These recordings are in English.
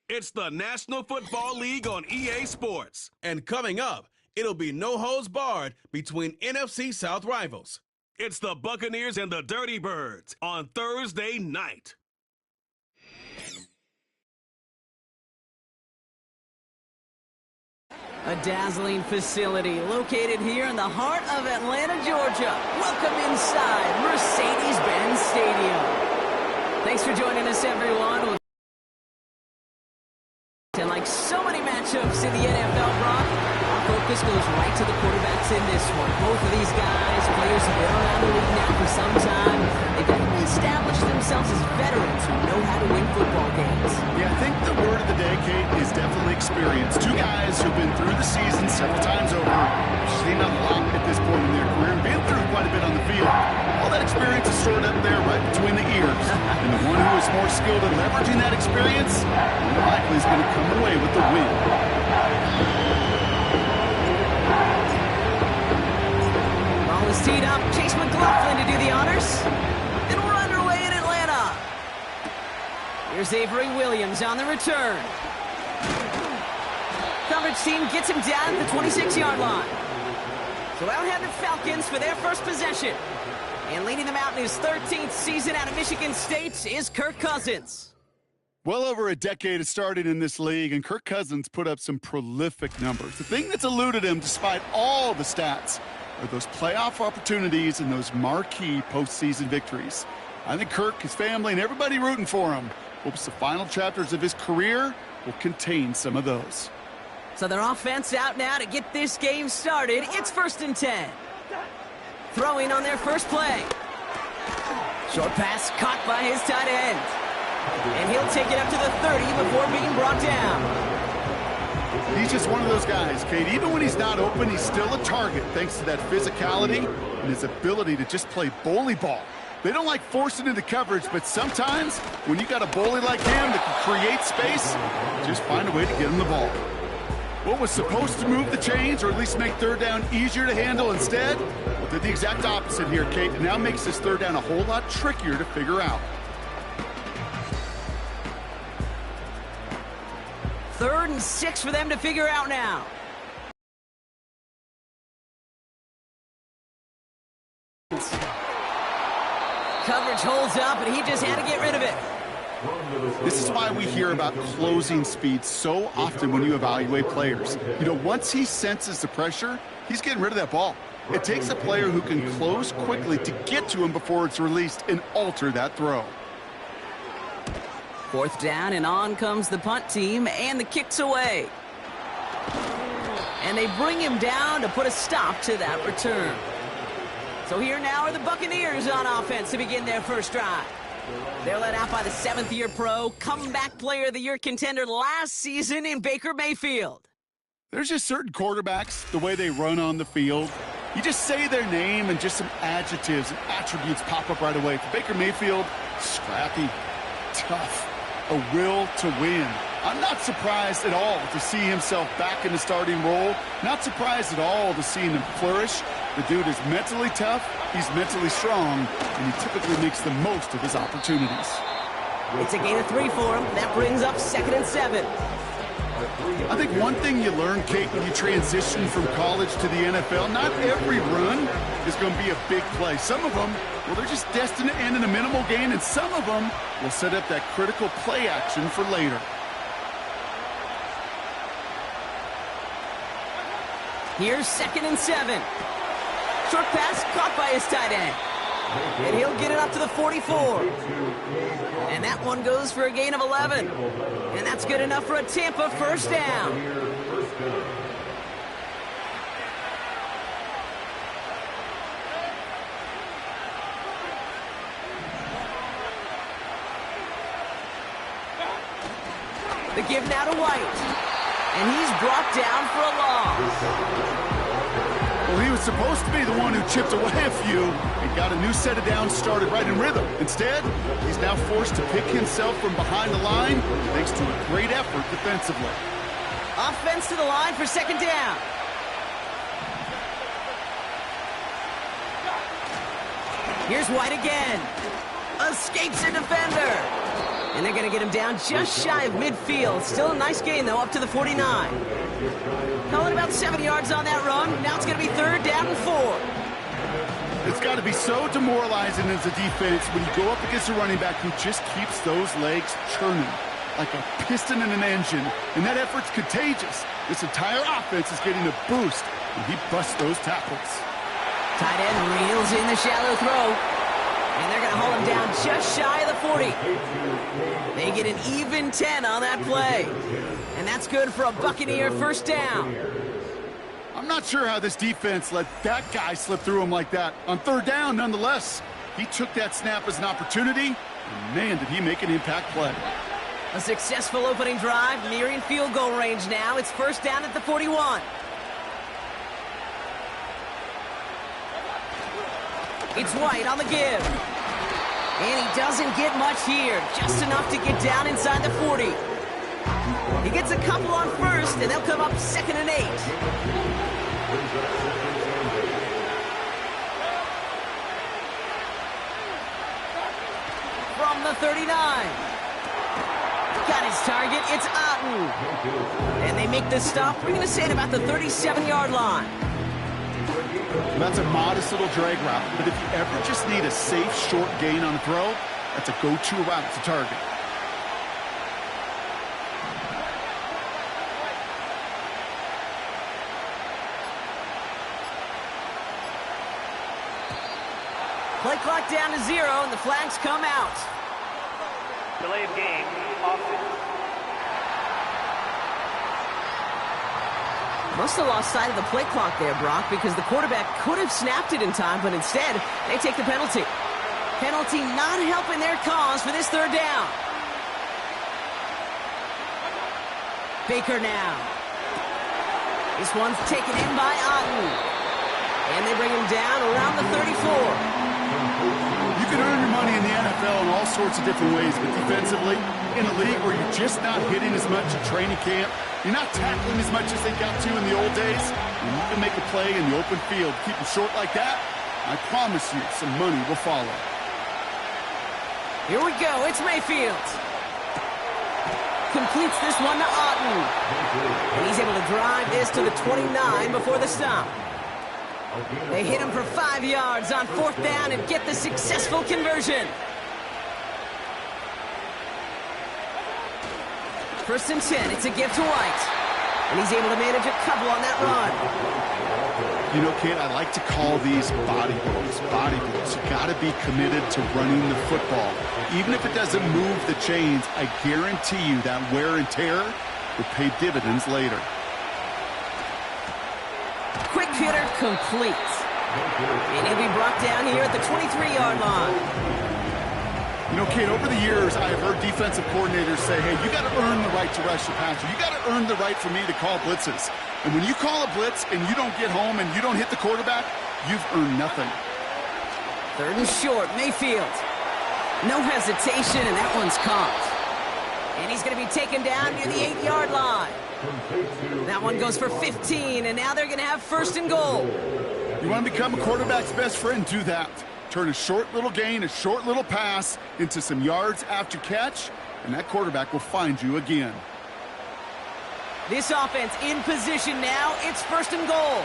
It's the National Football League on EA Sports. And coming up, it'll be no holds barred between NFC South rivals. It's the Buccaneers and the Dirty Birds on Thursday night. A dazzling facility located here in the heart of Atlanta, Georgia. Welcome inside Mercedes-Benz Stadium. Thanks for joining us, everyone. And like so many matchups in the NFL, Brock, our focus goes right to the quarterbacks in this one. Both of these guys, players have been around the league now for some time. They've definitely established themselves as veterans who know how to win football games. Yeah, I think the word of the day, Kate, is definitely experience. Two guys who've been through the season several times over, seen a lot at this point in their career, been through quite a bit on the field. All that experience is stored up there right between the ears. And the one who is more skilled at leveraging that experience, more likely is going to come away with the win. Ball is teed up. Chase McLaughlin to do the honors. And we're underway in Atlanta. Here's Avery Williams on the return. Coverage team gets him down at the 26-yard line. So out have the Falcons for their first possession. And leading them out in his 13th season out of Michigan State is Kirk Cousins. Well over a decade of starting in this league, and Kirk Cousins put up some prolific numbers. The thing that's eluded him, despite all the stats, are those playoff opportunities and those marquee postseason victories. I think Kirk, his family, and everybody rooting for him hopes the final chapters of his career will contain some of those. So their offense out now to get this game started. It's 1st and 10. Throwing on their first play. Short pass caught by his tight end. And he'll take it up to the 30 before being brought down. He's just one of those guys, Kate. Even when he's not open, he's still a target thanks to that physicality and his ability to just play bully ball. They don't like forcing into coverage, but sometimes when you got a bully like him that can create space, just find a way to get him the ball. What was supposed to move the chains, or at least make third down easier to handle instead, well, did the exact opposite here, Kate. It now makes this third down a whole lot trickier to figure out. 3rd and 6 for them to figure out now. Coverage holds up, and he just had to get rid of it. This is why we hear about closing speed so often when you evaluate players. You know, once he senses the pressure, he's getting rid of that ball. It takes a player who can close quickly to get to him before it's released and alter that throw. 4th down, and on comes the punt team, and the kick's away. And they bring him down to put a stop to that return. So here now are the Buccaneers on offense to begin their first drive. They're led out by the 7th-year pro, comeback player of the year contender last season in Baker Mayfield. There's just certain quarterbacks, the way they run on the field. You just say their name and just some adjectives and attributes pop up right away. For Baker Mayfield, scrappy, tough, a will to win. I'm not surprised at all to see himself back in the starting role. Not surprised at all to see him flourish. The dude is mentally tough, he's mentally strong, and he typically makes the most of his opportunities. It's a gain of 3 for him. That brings up 2nd and 7. I think one thing you learn, Kate, when you transition from college to the NFL, not every run is going to be a big play. Some of them, well, they're just destined to end in a minimal gain, and some of them will set up that critical play action for later. Here's 2nd and 7. Short pass caught by his tight end. And he'll get it up to the 44. And that one goes for a gain of 11. And that's good enough for a Tampa first down. The give now to White. And he's brought down for a loss. Well, he was supposed to be the one who chipped away a few and got a new set of downs started right in rhythm. Instead, he's now forced to pick himself from behind the line thanks to a great effort defensively. Offense to the line for 2nd down. Here's White again. Escapes a defender. And they're going to get him down just shy of midfield. Still a nice gain, though, up to the 49. Calling about 7 yards on that run. Now it's going to be 3rd down and 4. It's got to be so demoralizing as a defense when you go up against a running back who just keeps those legs churning like a piston in an engine, and that effort's contagious. This entire offense is getting a boost, and he busts those tackles. Tight end reels in the shallow throw, and they're going to hold him down just shy of the 40. They get an even 10 on that play, and that's good for a Buccaneer 1st down. I'm not sure how this defense let that guy slip through him like that. On 3rd down, nonetheless, he took that snap as an opportunity, and man, did he make an impact play. A successful opening drive, nearing field goal range now. It's 1st down at the 41. It's White on the give. And he doesn't get much here. Just enough to get down inside the 40. He gets a couple on 1st, and they'll come up 2nd and 8. From the 39. Got his target, it's Otten. And they make the stop. We're going to say at about the 37-yard line. That's a modest little drag route, but if you ever just need a safe, short gain on a throw, that's a go-to route to target. Play clock down to 0, and the flags come out. Delay of game, offense. Must have lost sight of the play clock there, Brock, because the quarterback could have snapped it in time, but instead, they take the penalty. Penalty not helping their cause for this 3rd down. Baker now. This one's taken in by Otten. And they bring him down around the 34. You can earn your money in the NFL in all sorts of different ways, but defensively, in a league where you're just not hitting as much at training camp, you're not tackling as much as they got to in the old days, and you can make a play in the open field. Keep them short like that, I promise you some money will follow. Here we go, it's Mayfield. Completes this one to Otten. And he's able to drive this to the 29 before the stop. They hit him for 5 yards on 4th down and get the successful conversion. 1st and 10, it's a give to White. And he's able to manage a couple on that run. You know, Kate, I like to call these body blows. Body blows. You got to be committed to running the football. Even if it doesn't move the chains, I guarantee you that wear and tear will pay dividends later. Quick hitter completes. And he'll be brought down here at the 23-yard line. You know, Kate, over the years, I've heard defensive coordinators say, hey, you got to earn the right to rush the passer. You got to earn the right for me to call blitzes. And when you call a blitz and you don't get home and you don't hit the quarterback, you've earned nothing. 3rd and short, Mayfield. No hesitation, and that one's caught. And he's going to be taken down near the 8-yard line. That one goes for 15, and now they're going to have 1st and goal. You want to become a quarterback's best friend? Do that. Turn a short little gain, a short little pass into some yards after catch, and that quarterback will find you again. This offense in position now. It's 1st and goal.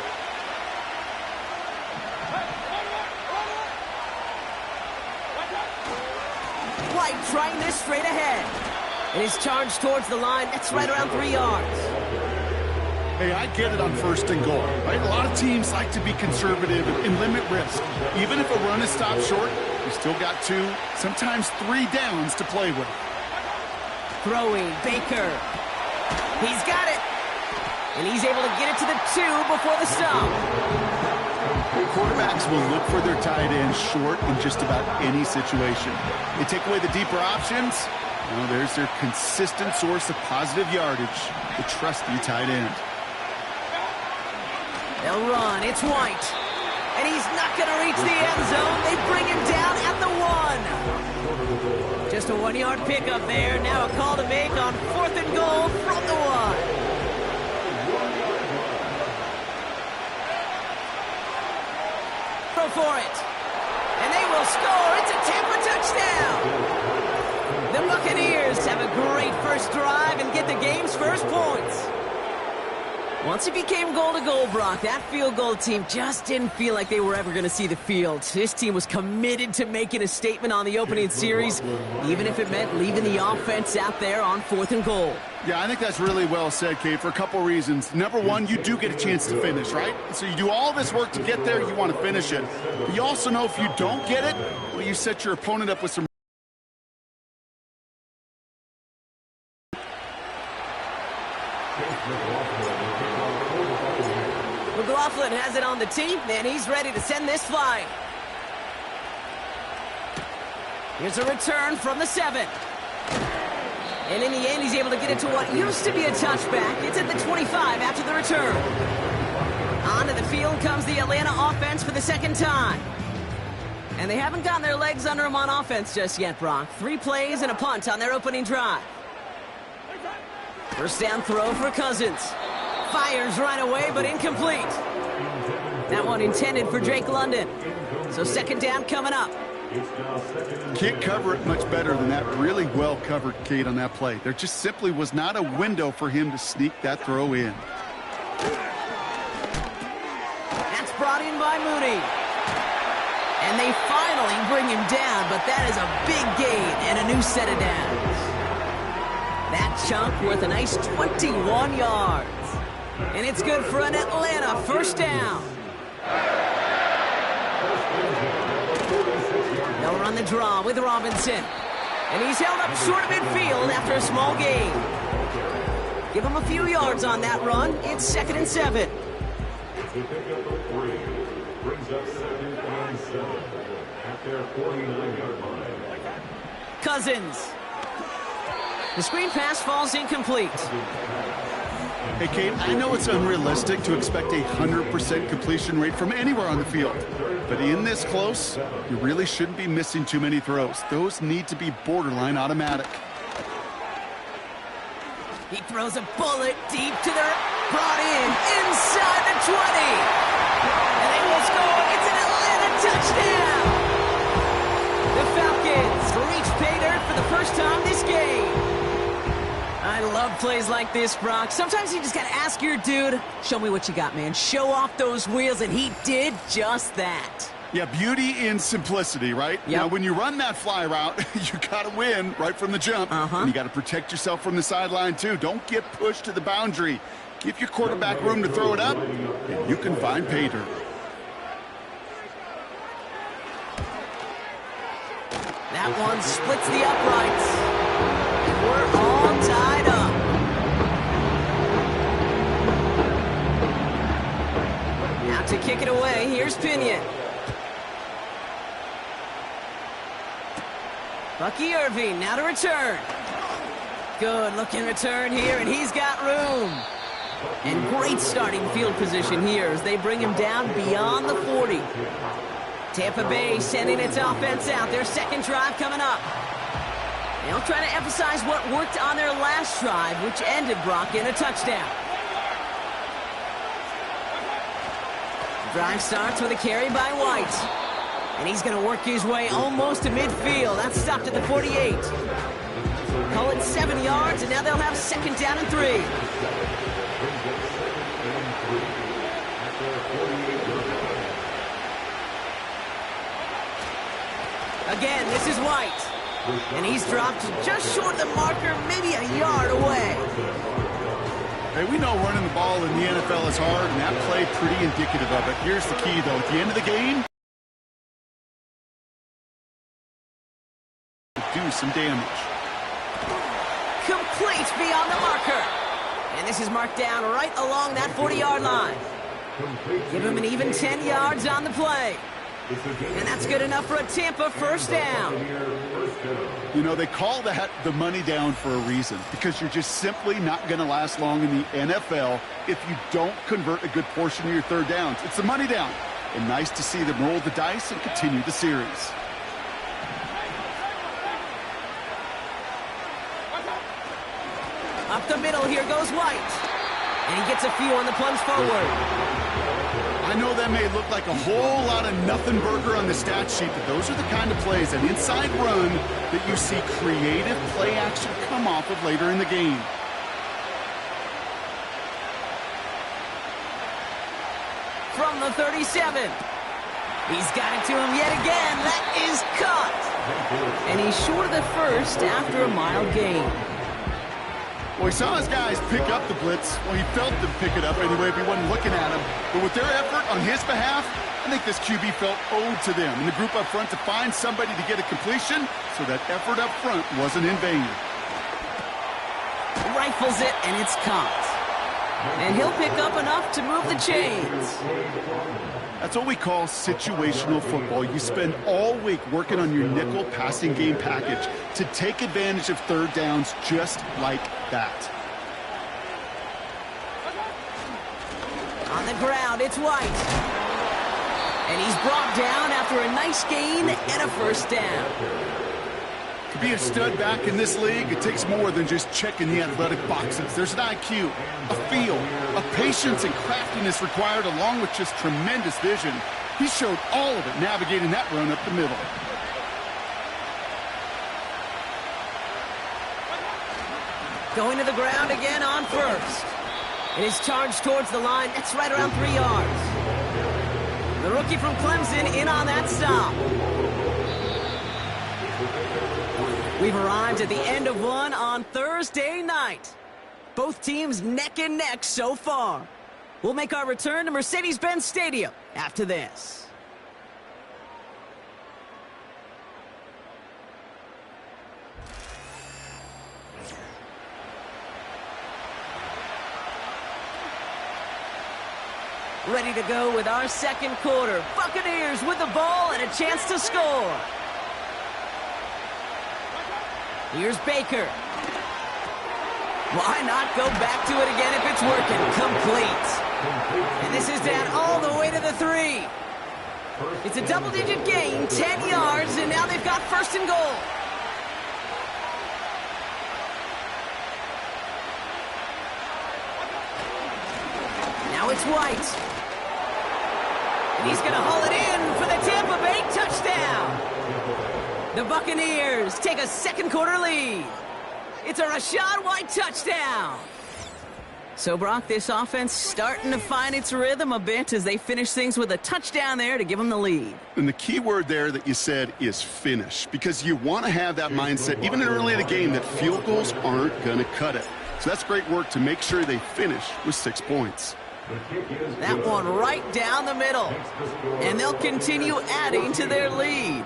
White trying this straight ahead. And his charge towards the line, that's right around 3 yards. Hey, I get it on 1st and goal, right? A lot of teams like to be conservative and limit risk. Even if a run is stopped short, you still got 2, sometimes 3 downs to play with. Throwing, Baker. He's got it. And he's able to get it to the 2 before the stop. Quarterbacks will look for their tight end short in just about any situation. They take away the deeper options. Well, there's their consistent source of positive yardage, the trusty tight end. They'll run. It's White. And he's not going to reach the end zone. They bring him down at the 1. Just a 1-yard pickup there. Now a call to make on 4th and goal from the 1. Go for it. And they will score. It's a Tampa touchdown. The Buccaneers have a great first drive and get the game's first points. Once it became goal-to-goal, Brock, that field goal team just didn't feel like they were ever going to see the field. This team was committed to making a statement on the opening series, even if it meant leaving the offense out there on 4th and goal. Yeah, I think that's really well said, Kate, for a couple reasons. Number one, you do get a chance to finish, right? So you do all this work to get there, you want to finish it. But you also know if you don't get it, well, you set your opponent up with some McLaughlin has it on the tee, and he's ready to send this flying. Here's a return from the 7. And in the end, he's able to get it to what used to be a touchback. It's at the 25 after the return. Onto the field comes the Atlanta offense for the second time. And they haven't gotten their legs under them on offense just yet, Brock. 3 plays and a punt on their opening drive. First down throw for Cousins. Fires right away, but incomplete. That one intended for Drake London. So second down coming up. Can't cover it much better than that. Really well covered, Kate, on that play. There just simply was not a window for him to sneak that throw in. That's brought in by Mooney. And they finally bring him down, but that is a big gain and a new set of downs. That chunk worth a nice 21 yards. And it's good for an Atlanta first down. They'll run the draw with Robinson. And he's held up short of midfield after a small gain. Give him a few yards on that run. It's 2nd and 7. Cousins. The screen pass falls incomplete. Hey, Kate, I know it's unrealistic to expect a 100% completion rate from anywhere on the field. But in this close, you really shouldn't be missing too many throws. Those need to be borderline automatic. He throws a bullet deep to their... Brought in inside the 20. And they will score. It's an Atlanta touchdown. The Falcons reach pay dirt for the first time this game. I love plays like this, Brock. Sometimes you just got to ask your dude, show me what you got, man. Show off those wheels, and he did just that. Yeah, beauty in simplicity, right? Yep. Now, when you run that fly route, you got to win right from the jump. And you got to protect yourself from the sideline, too. Don't get pushed to the boundary. Give your quarterback room to throw it up, and you can find pay dirt. That one splits the uprights. We're all tied up. Now to kick it away, here's Pinion. Bucky Irving now to return. Good looking return here, and he's got room. And great starting field position here as they bring him down beyond the 40. Tampa Bay sending its offense out. Their second drive coming up. They'll try to emphasize what worked on their last drive, which ended, Brock, in a touchdown. Drive starts with a carry by White. And he's going to work his way almost to midfield. That's stopped at the 48. Call it 7 yards, and now they'll have 2nd down and 3. Again, this is White. And he's dropped just short of the marker, maybe a yard away. Hey, we know running the ball in the NFL is hard, and that play pretty indicative of it. Here's the key, though. At the end of the game, do some damage. Complete beyond the marker. And this is marked down right along that 40-yard line. Give him an even 10 yards on the play. And that's good enough for a Tampa first down. You know, they call that the money down for a reason, because you're just simply not going to last long in the NFL if you don't convert a good portion of your third downs. It's the money down. And nice to see them roll the dice and continue the series. Up the middle, here goes White. And he gets a few on the plunge forward. I know that may look like a whole lot of nothing burger on the stat sheet, but those are the kind of plays, an inside run, that you see creative play action come off of later in the game. From the 37. He's got it to him yet again. That is caught. And he's short of the first after a mild gain. Well, he saw his guys pick up the blitz. Well, he felt them pick it up anyway if he wasn't looking at him. But with their effort on his behalf, I think this QB felt owed to them and the group up front to find somebody to get a completion, so that effort up front wasn't in vain. Rifles it, and it's caught. And he'll pick up enough to move the chains. That's what we call situational football. You spend all week working on your nickel passing game package to take advantage of third downs just like that. On the ground, it's White. And he's brought down after a nice gain and a first down. To be a stud back in this league, it takes more than just checking the athletic boxes. There's an IQ, a feel, a patience and craftiness required, along with just tremendous vision. He showed all of it navigating that run up the middle. Going to the ground again on first. It is charged towards the line. That's right around 3 yards. The rookie from Clemson in on that stop. We've arrived at the end of one on Thursday night. Both teams neck and neck so far. We'll make our return to Mercedes-Benz Stadium after this. Ready to go with our second quarter. Buccaneers with the ball and a chance to score. Here's Baker. Why not go back to it again if it's working? Complete. And this is down all the way to the 3. It's a double-digit gain, 10 yards, and now they've got first and goal. Now it's White. And he's going to haul it in for the Tampa Bay touchdown. The Buccaneers take a second quarter lead. It's a Rachaad White touchdown. So, Brock, this offense starting to find its rhythm a bit as they finish things with a touchdown there to give them the lead. And the key word there that you said is finish, because you want to have that mindset, even early in the game, that field goals aren't going to cut it. So that's great work to make sure they finish with 6 points. That one right down the middle. And they'll continue adding to their lead.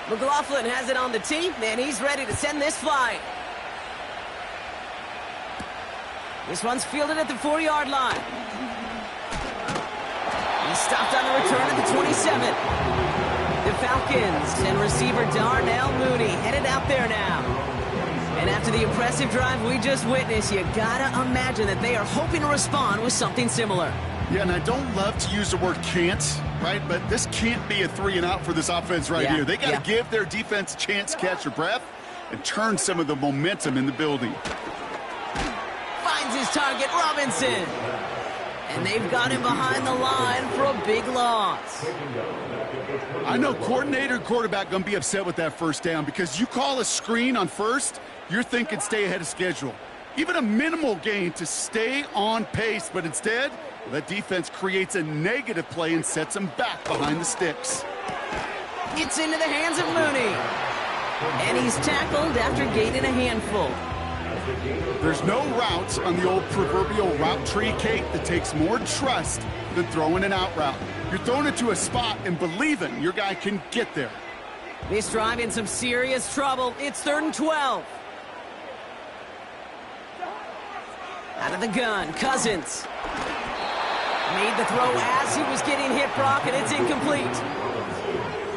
McLaughlin has it on the tee, and he's ready to send this flying. This one's fielded at the 4-yard line. He's stopped on the return at the 27. The Falcons and receiver Darnell Mooney headed out there now. And after the impressive drive we just witnessed, you gotta imagine that they are hoping to respond with something similar. Yeah, and I don't love to use the word can't, right? But this can't be a 3-and-out for this offense right here. They got to give their defense a chance to catch their breath and turn some of the momentum in the building. Finds his target, Robinson. And they've got him behind the line for a big loss. I know coordinator and quarterback going to be upset with that first down, because you call a screen on first, you're thinking stay ahead of schedule. Even a minimal gain to stay on pace, but instead, that defense creates a negative play and sets them back behind the sticks. It's into the hands of Mooney. And he's tackled after gaining a handful. There's no route on the old proverbial route tree, Kate, that takes more trust than throwing an out route. You're throwing it to a spot and believing your guy can get there. This drive in some serious trouble. It's 3rd and 12. Out of the gun, Cousins. Made the throw as he was getting hit, Brock, and it's incomplete.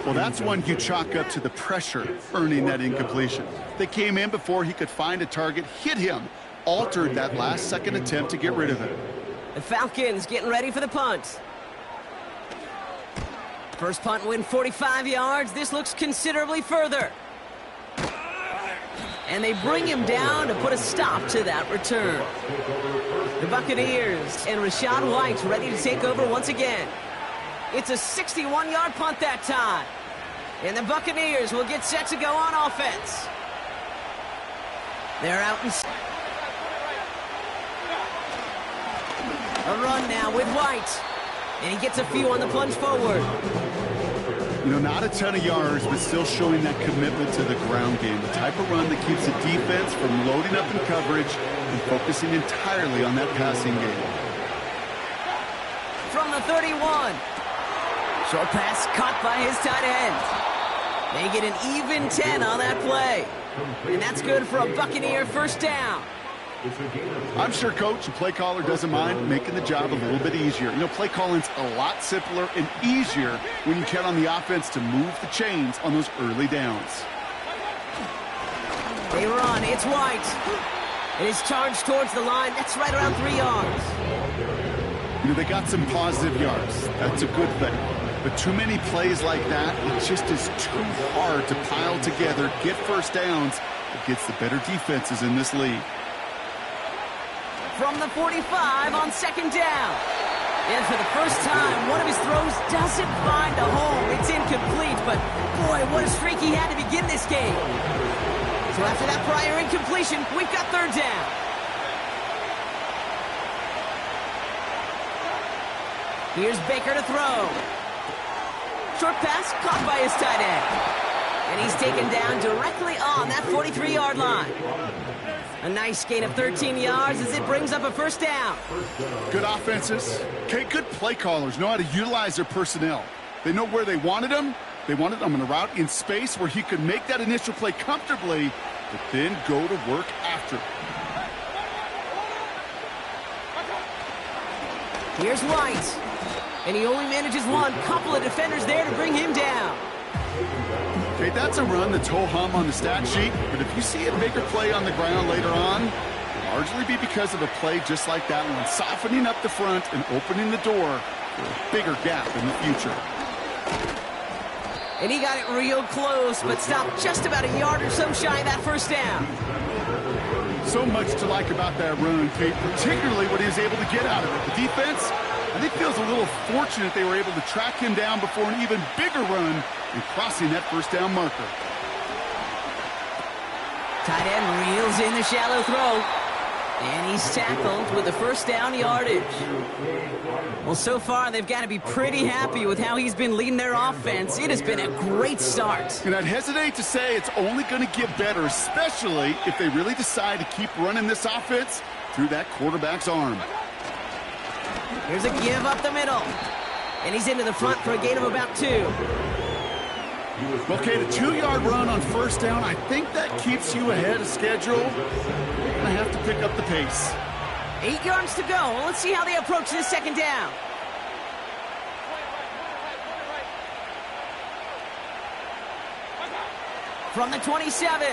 Well, that's one you chalk up to the pressure earning that incompletion. They came in before he could find a target, hit him, altered that last-second attempt to get rid of it. The Falcons getting ready for the punt. First punt win 45 yards. This looks considerably further. And they bring him down to put a stop to that return. The Buccaneers and Rachaad White ready to take over once again. It's a 61-yard punt that time. And the Buccaneers will get set to go on offense. They're out in... A run now with White. And he gets a few on the plunge forward. You know, not a ton of yards, but still showing that commitment to the ground game. The type of run that keeps the defense from loading up in coverage and focusing entirely on that passing game. From the 31. Short pass caught by his tight end. They get an even 10 on that play. And that's good for a Buccaneer first down. I'm sure coach and play caller doesn't mind making the job a little bit easier. You know, play calling's a lot simpler and easier when you count on the offense to move the chains on those early downs. They run. It's White. It is charged towards the line. That's right around 3 yards. You know, they got some positive yards. That's a good thing. But too many plays like that, it just is too hard to pile together, get first downs against the better defenses in this league. From the 45 on second down. And for the first time, one of his throws doesn't find a home. It's incomplete, but boy, what a streak he had to begin this game. So after that prior incompletion, we've got third down. Here's Baker to throw. Short pass caught by his tight end. And he's taken down directly on that 43-yard line. A nice gain of 13 yards as it brings up a first down. Good offenses. Okay, good play callers know how to utilize their personnel. They know where they wanted them. They wanted them in a route in space where he could make that initial play comfortably, but then go to work after. Here's White. And he only manages one. Couple of defenders there to bring him down. Okay, that's a run that's ho-hum on the stat sheet, but if you see a bigger play on the ground later on, it'll largely be because of a play just like that one, softening up the front and opening the door for a bigger gap in the future. And he got it real close, but stopped just about a yard or so shy of that first down. So much to like about that run, Kate, particularly what he was able to get out of it. The defense, I think, feels a little fortunate they were able to track him down before an even bigger run and crossing that first down marker. Tight end reels in the shallow throw. And he's tackled with the first down yardage. Well, so far, they've got to be pretty happy with how he's been leading their offense. It has been a great start. And I'd hesitate to say it's only going to get better, especially if they really decide to keep running this offense through that quarterback's arm. Here's a give up the middle. And he's into the front for a gain of about 2. Okay, the 2-yard run on first down, I think that keeps you ahead of schedule. You're going to have to pick up the pace. 8 yards to go. Well, let's see how they approach this second down. From the 27.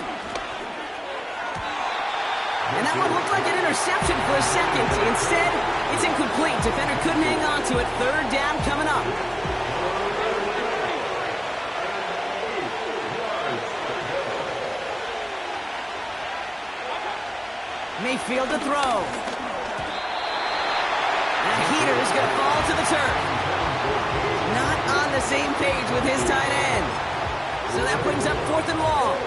And that one looked like an interception for a second. Instead, it's incomplete. Defender couldn't hang on to it. Third down coming up. Mayfield to throw. And a heater is going to fall to the turf. Not on the same page with his tight end. So that brings up 4th and long.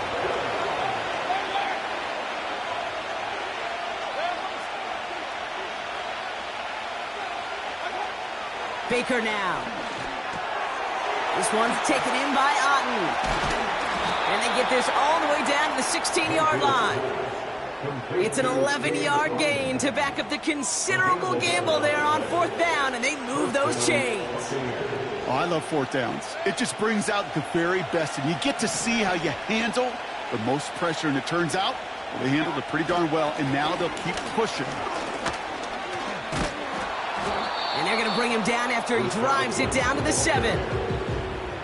Baker now. This one's taken in by Otten. And they get this all the way down to the 16-yard line. It's an 11-yard gain to back up the considerable gamble there on 4th down, and they move those chains. Oh, I love 4th downs. It just brings out the very best, and you get to see how you handle the most pressure, and it turns out they handled it pretty darn well, and now they'll keep pushing. And they're going to bring him down after he drives it down to the 7.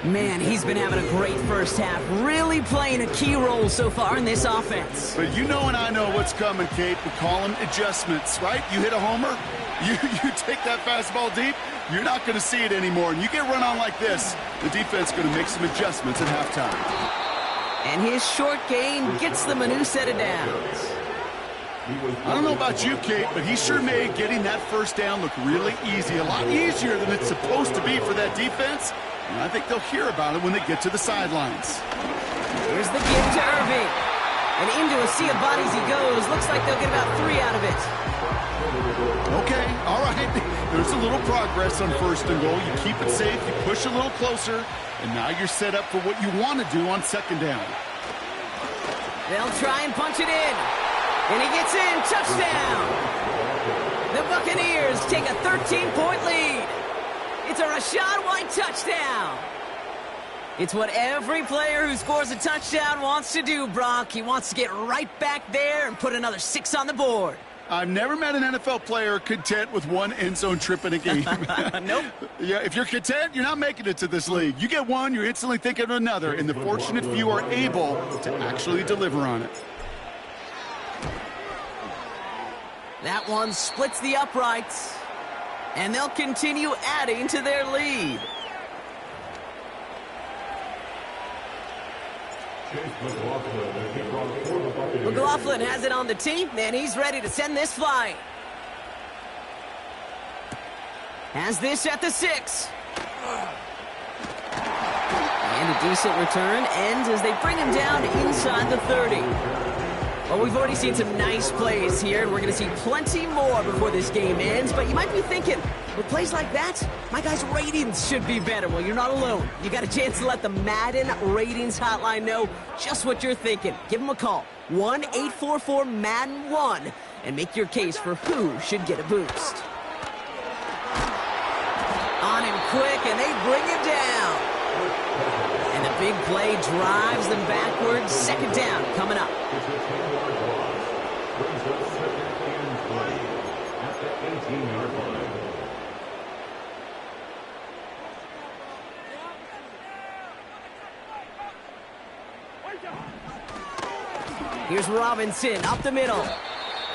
Man, he's been having a great first half, really playing a key role so far in this offense. But you know and I know what's coming, Kate. We call them adjustments, right? You hit a homer, You take that fastball deep, you're not going to see it anymore. And you get run on like this, the defense is going to make some adjustments at halftime. And his short game gets them a new set of downs. I don't know about you, Kate, but he sure made getting that first down look really easy. A lot easier than it's supposed to be for that defense. And I think they'll hear about it when they get to the sidelines. Here's the give to Irving. And into a sea of bodies he goes. Looks like they'll get about 3 out of it. Okay, all right. There's a little progress on first and goal. You keep it safe, you push a little closer, and now you're set up for what you want to do on second down. They'll try and punch it in. And he gets in. Touchdown! The Buccaneers take a 13-point lead. It's a Rachaad White touchdown. It's what every player who scores a touchdown wants to do, Brock. He wants to get right back there and put another 6 on the board. I've never met an NFL player content with one end zone trip in a game. Nope. Yeah, if you're content, you're not making it to this league. You get one, you're instantly thinking of another, and the fortunate few are able to actually deliver on it. That one splits the uprights, and they'll continue adding to their lead. McLaughlin has it on the tee, and he's ready to send this flight. Has this at the 6. And a decent return ends as they bring him down inside the 30. Well, we've already seen some nice plays here, and we're going to see plenty more before this game ends. But you might be thinking, with plays like that, my guys' ratings should be better. Well, you're not alone. You got a chance to let the Madden Ratings Hotline know just what you're thinking. Give them a call, 1-844-MADDEN-1, and make your case for who should get a boost. On him quick, and they bring him down. And the big play drives them backwards. Second down coming up. Here's Robinson up the middle.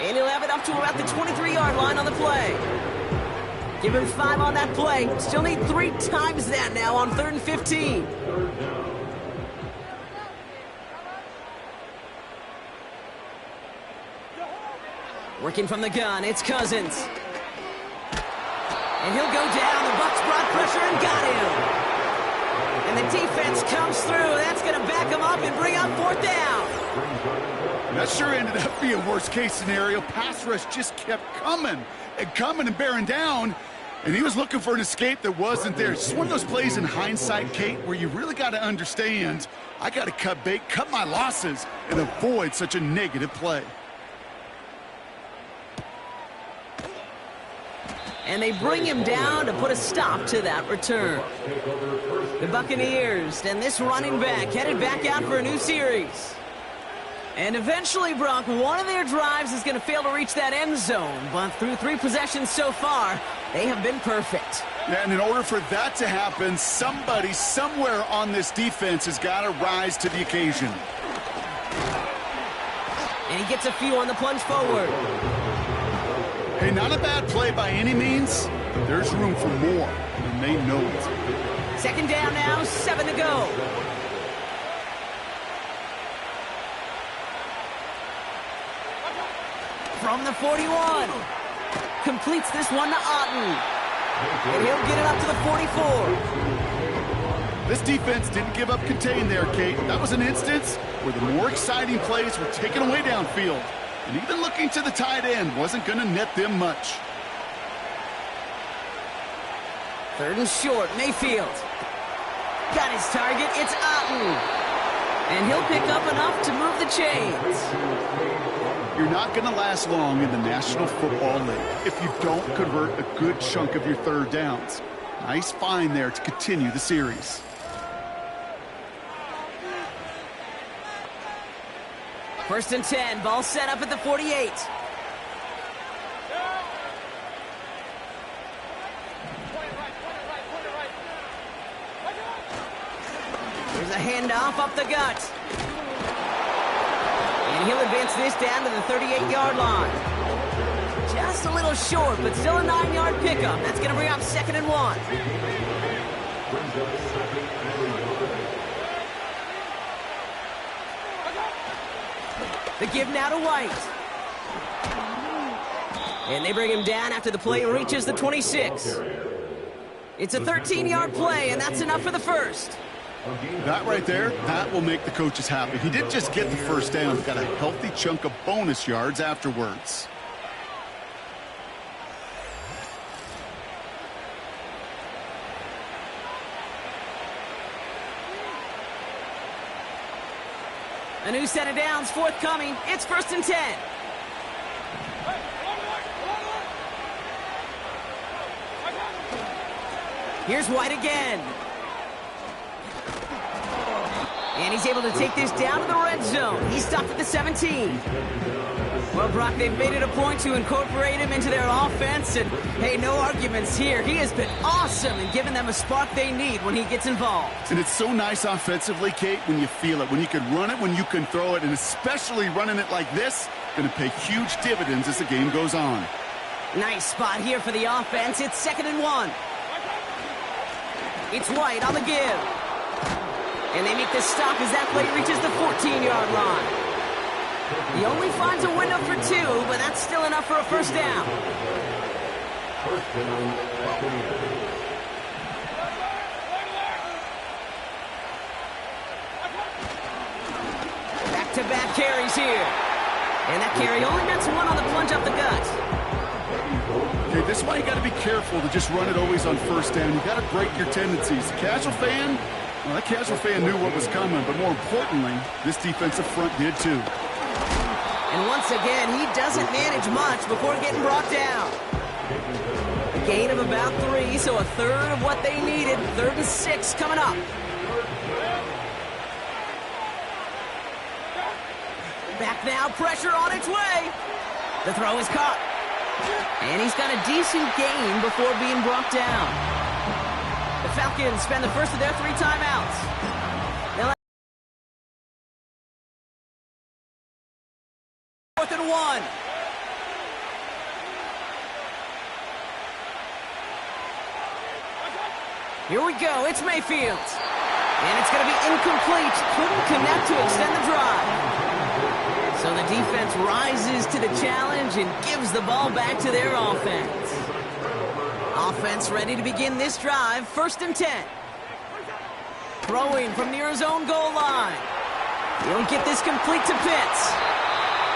And he'll have it up to about the 23-yard line on the play. Give him 5 on that play. Still need 3 times that now on 3rd and 15. Working from the gun, it's Cousins. And he'll go down. The Bucs brought pressure and got him. And the defense comes through. That's going to back him up and bring up 4th down. That sure ended up being worst-case scenario. Pass rush just kept coming and bearing down. And he was looking for an escape that wasn't there. It's just one of those plays in hindsight, Kate, where you really got to understand, I got to cut bait, cut my losses, and avoid such a negative play. And they bring him down to put a stop to that return. The Buccaneers and this running back headed back out for a new series. And eventually, Brock, one of their drives is going to fail to reach that end zone. But through 3 possessions so far, they have been perfect. Yeah, and in order for that to happen, somebody somewhere on this defense has got to rise to the occasion. And he gets a few on the plunge forward. Hey, not a bad play by any means, but there's room for more, and they know it. Second down now, 7 to go. From the 41. Completes this one to Otten. And he'll get it up to the 44. This defense didn't give up contain there, Kate. That was an instance where the more exciting plays were taken away downfield. And even looking to the tight end wasn't going to net them much. 3rd and short, Mayfield. Got his target, it's Otten. And he'll pick up enough to move the chains. You're not going to last long in the National Football League if you don't convert a good chunk of your 3rd downs. Nice find there to continue the series. First and 10, ball set up at the 48. There's a handoff up the gut. And he'll advance this down to the 38-yard line. Just a little short, but still a 9-yard pickup. That's going to bring up 2nd and 1. The give now to White. And they bring him down after the play reaches the 26. It's a 13-yard play, and that's enough for the first. That right there, that will make the coaches happy. He didn't just get the first down, he got a healthy chunk of bonus yards afterwards. A new set of downs forthcoming. It's 1st and 10. Here's White again. And he's able to take this down to the red zone. He's stopped at the 17. Well, Brock, they've made it a point to incorporate him into their offense, and hey, no arguments here. He has been awesome in giving them a spark they need when he gets involved. And it's so nice offensively, Kate, when you feel it, when you can run it, when you can throw it, and especially running it like this, going to pay huge dividends as the game goes on. Nice spot here for the offense. It's 2nd and 1. It's White on the give. And they make the stop as that play reaches the 14-yard line. He only finds a window for 2, but that's still enough for a first down. Back-to-back carries here. And that carry only gets 1 on the plunge up the gut. Okay, this is why you got to be careful to just run it always on first down. You got to break your tendencies. The casual fan, well, that casual fan knew what was coming, but more importantly, this defensive front did too. And once again, he doesn't manage much before getting brought down. A gain of about 3, so a third of what they needed. 3rd and 6 coming up. Back now, pressure on its way. The throw is caught. And he's got a decent gain before being brought down. The Falcons spend the first of their 3 timeouts. Fourth and 1. Here we go. It's Mayfield. And it's going to be incomplete. Couldn't connect to extend the drive. So the defense rises to the challenge and gives the ball back to their offense. Offense ready to begin this drive. 1st and 10. Throwing from near his own goal line. He'll get this complete to Pitts.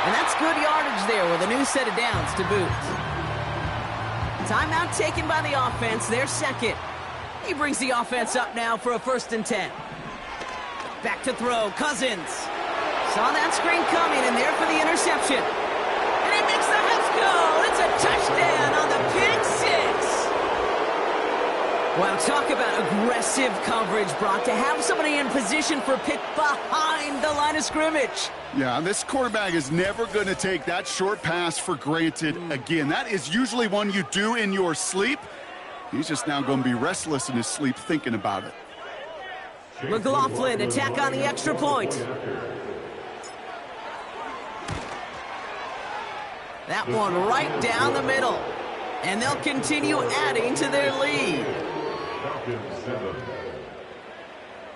And that's good yardage there with a new set of downs to boot. Timeout taken by the offense. Their second. He brings the offense up now for a 1st and 10. Back to throw. Cousins. Saw that screen coming, and there for the interception. And he makes the Mets go. It's a touchdown on the pick 6. Wow, talk about aggressive coverage, Brock, to have somebody in position for pick behind the line of scrimmage. Yeah, this quarterback is never going to take that short pass for granted again. That is usually one you do in your sleep. He's just now going to be restless in his sleep thinking about it. McLaughlin, attack on the extra point. That one right down the middle. And they'll continue adding to their lead. Falcons 7.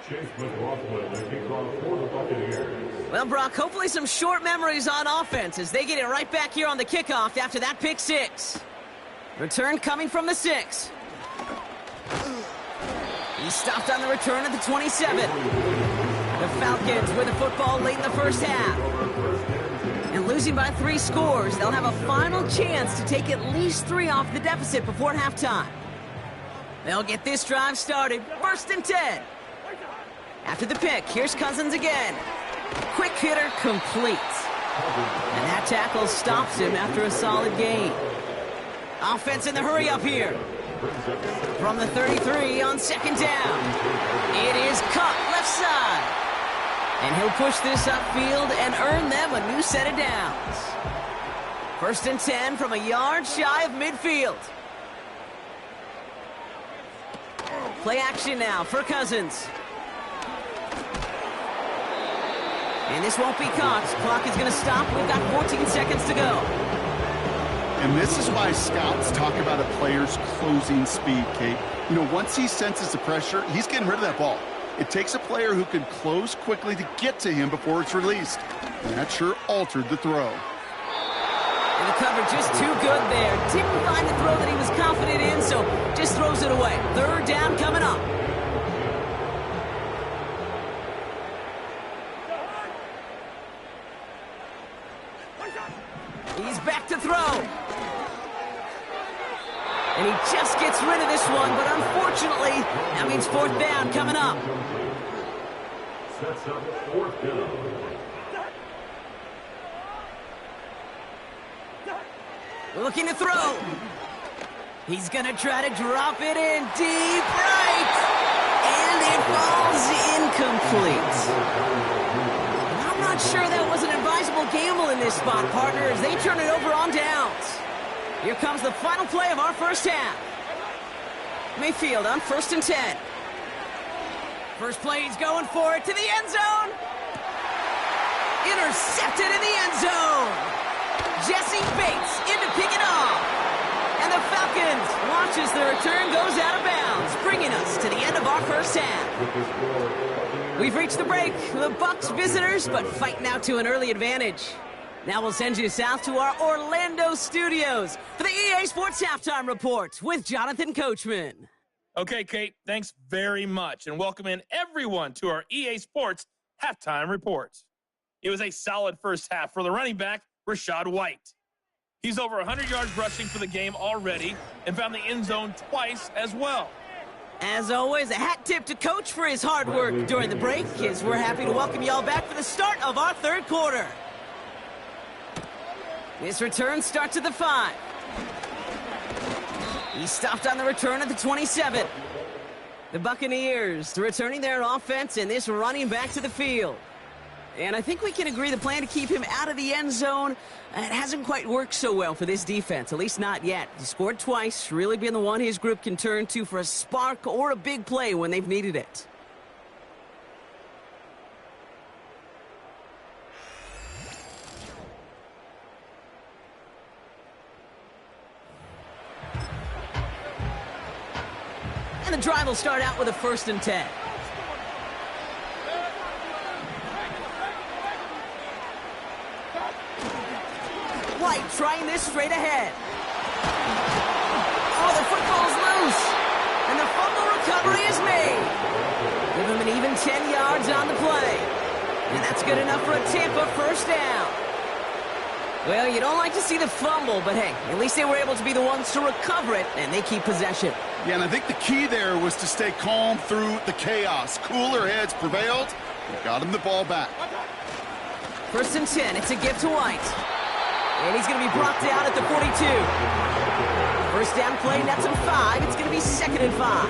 Chase McLaughlin, the kickoff for the Buccaneers. Well, Brock, hopefully some short memories on offense as they get it right back here on the kickoff after that pick 6. Return coming from the 6. He stopped on the return at the 27. The Falcons with the football late in the first half. And losing by 3 scores, they'll have a final chance to take at least 3 off the deficit before halftime. They'll get this drive started. 1st and 10. After the pick, here's Cousins again. Quick hitter complete. And that tackle stops him after a solid gain. Offense in the hurry up here. From the 33 on 2nd down. It is cut left side. And he'll push this upfield and earn them a new set of downs. 1st and 10 from a yard shy of midfield. Play action now for Cousins. And this won't be caught. Clock is going to stop. We've got 14 seconds to go. And this is why scouts talk about a player's closing speed, Kate. You know, once he senses the pressure, he's getting rid of that ball. It takes a player who can close quickly to get to him before it's released. And that sure altered the throw. And the cover just too good there. Didn't find the throw that he was confident in, so just throws it away. Third down coming up. He's back to throw. And he just gets rid of this one, but unfortunately, that means fourth down coming up. Sets up fourth down. Looking to throw. He's going to try to drop it in deep right. And it falls incomplete. I'm not sure that was an advisable gamble in this spot, partner, as they turn it over on downs. Here comes the final play of our first half. Mayfield on 1st and 10. First play, he's going for it to the end zone. Intercepted in the end zone. Jesse Bates in to pick it off. And the Falcons watch as the return goes out of bounds, bringing us to the end of our first half. We've reached the break. The Bucs visitors, but fighting out to an early advantage. Now we'll send you south to our Orlando studios for the EA Sports Halftime Report with Jonathan Coachman. Okay, Kate, thanks very much, and welcome in everyone to our EA Sports Halftime Report. It was a solid first half for the running back, Rachaad White. He's over 100 yards rushing for the game already and found the end zone twice as well. As always, a hat tip to Coach for his hard work during the break, as we're happy to welcome y'all back for the start of our third quarter. This return starts at the 5. He stopped on the return at the 27. The Buccaneers returning their offense and this running back to the field. And I think we can agree the plan to keep him out of the end zone, it hasn't quite worked so well for this defense, at least not yet. He scored twice, really been the one his group can turn to for a spark or a big play when they've needed it. And the drive will start out with a 1st and 10. White trying this straight ahead. Oh, the football's loose. And the fumble recovery is made. Give him an even 10 yards on the play. And that's good enough for a Tampa first down. Well, you don't like to see the fumble, but hey, at least they were able to be the ones to recover it, and they keep possession. Yeah, and I think the key there was to stay calm through the chaos. Cooler heads prevailed and got him the ball back. 1st and 10, it's a give to White. And he's going to be brought down at the 42. First down play, nets him 5. It's going to be 2nd and 5.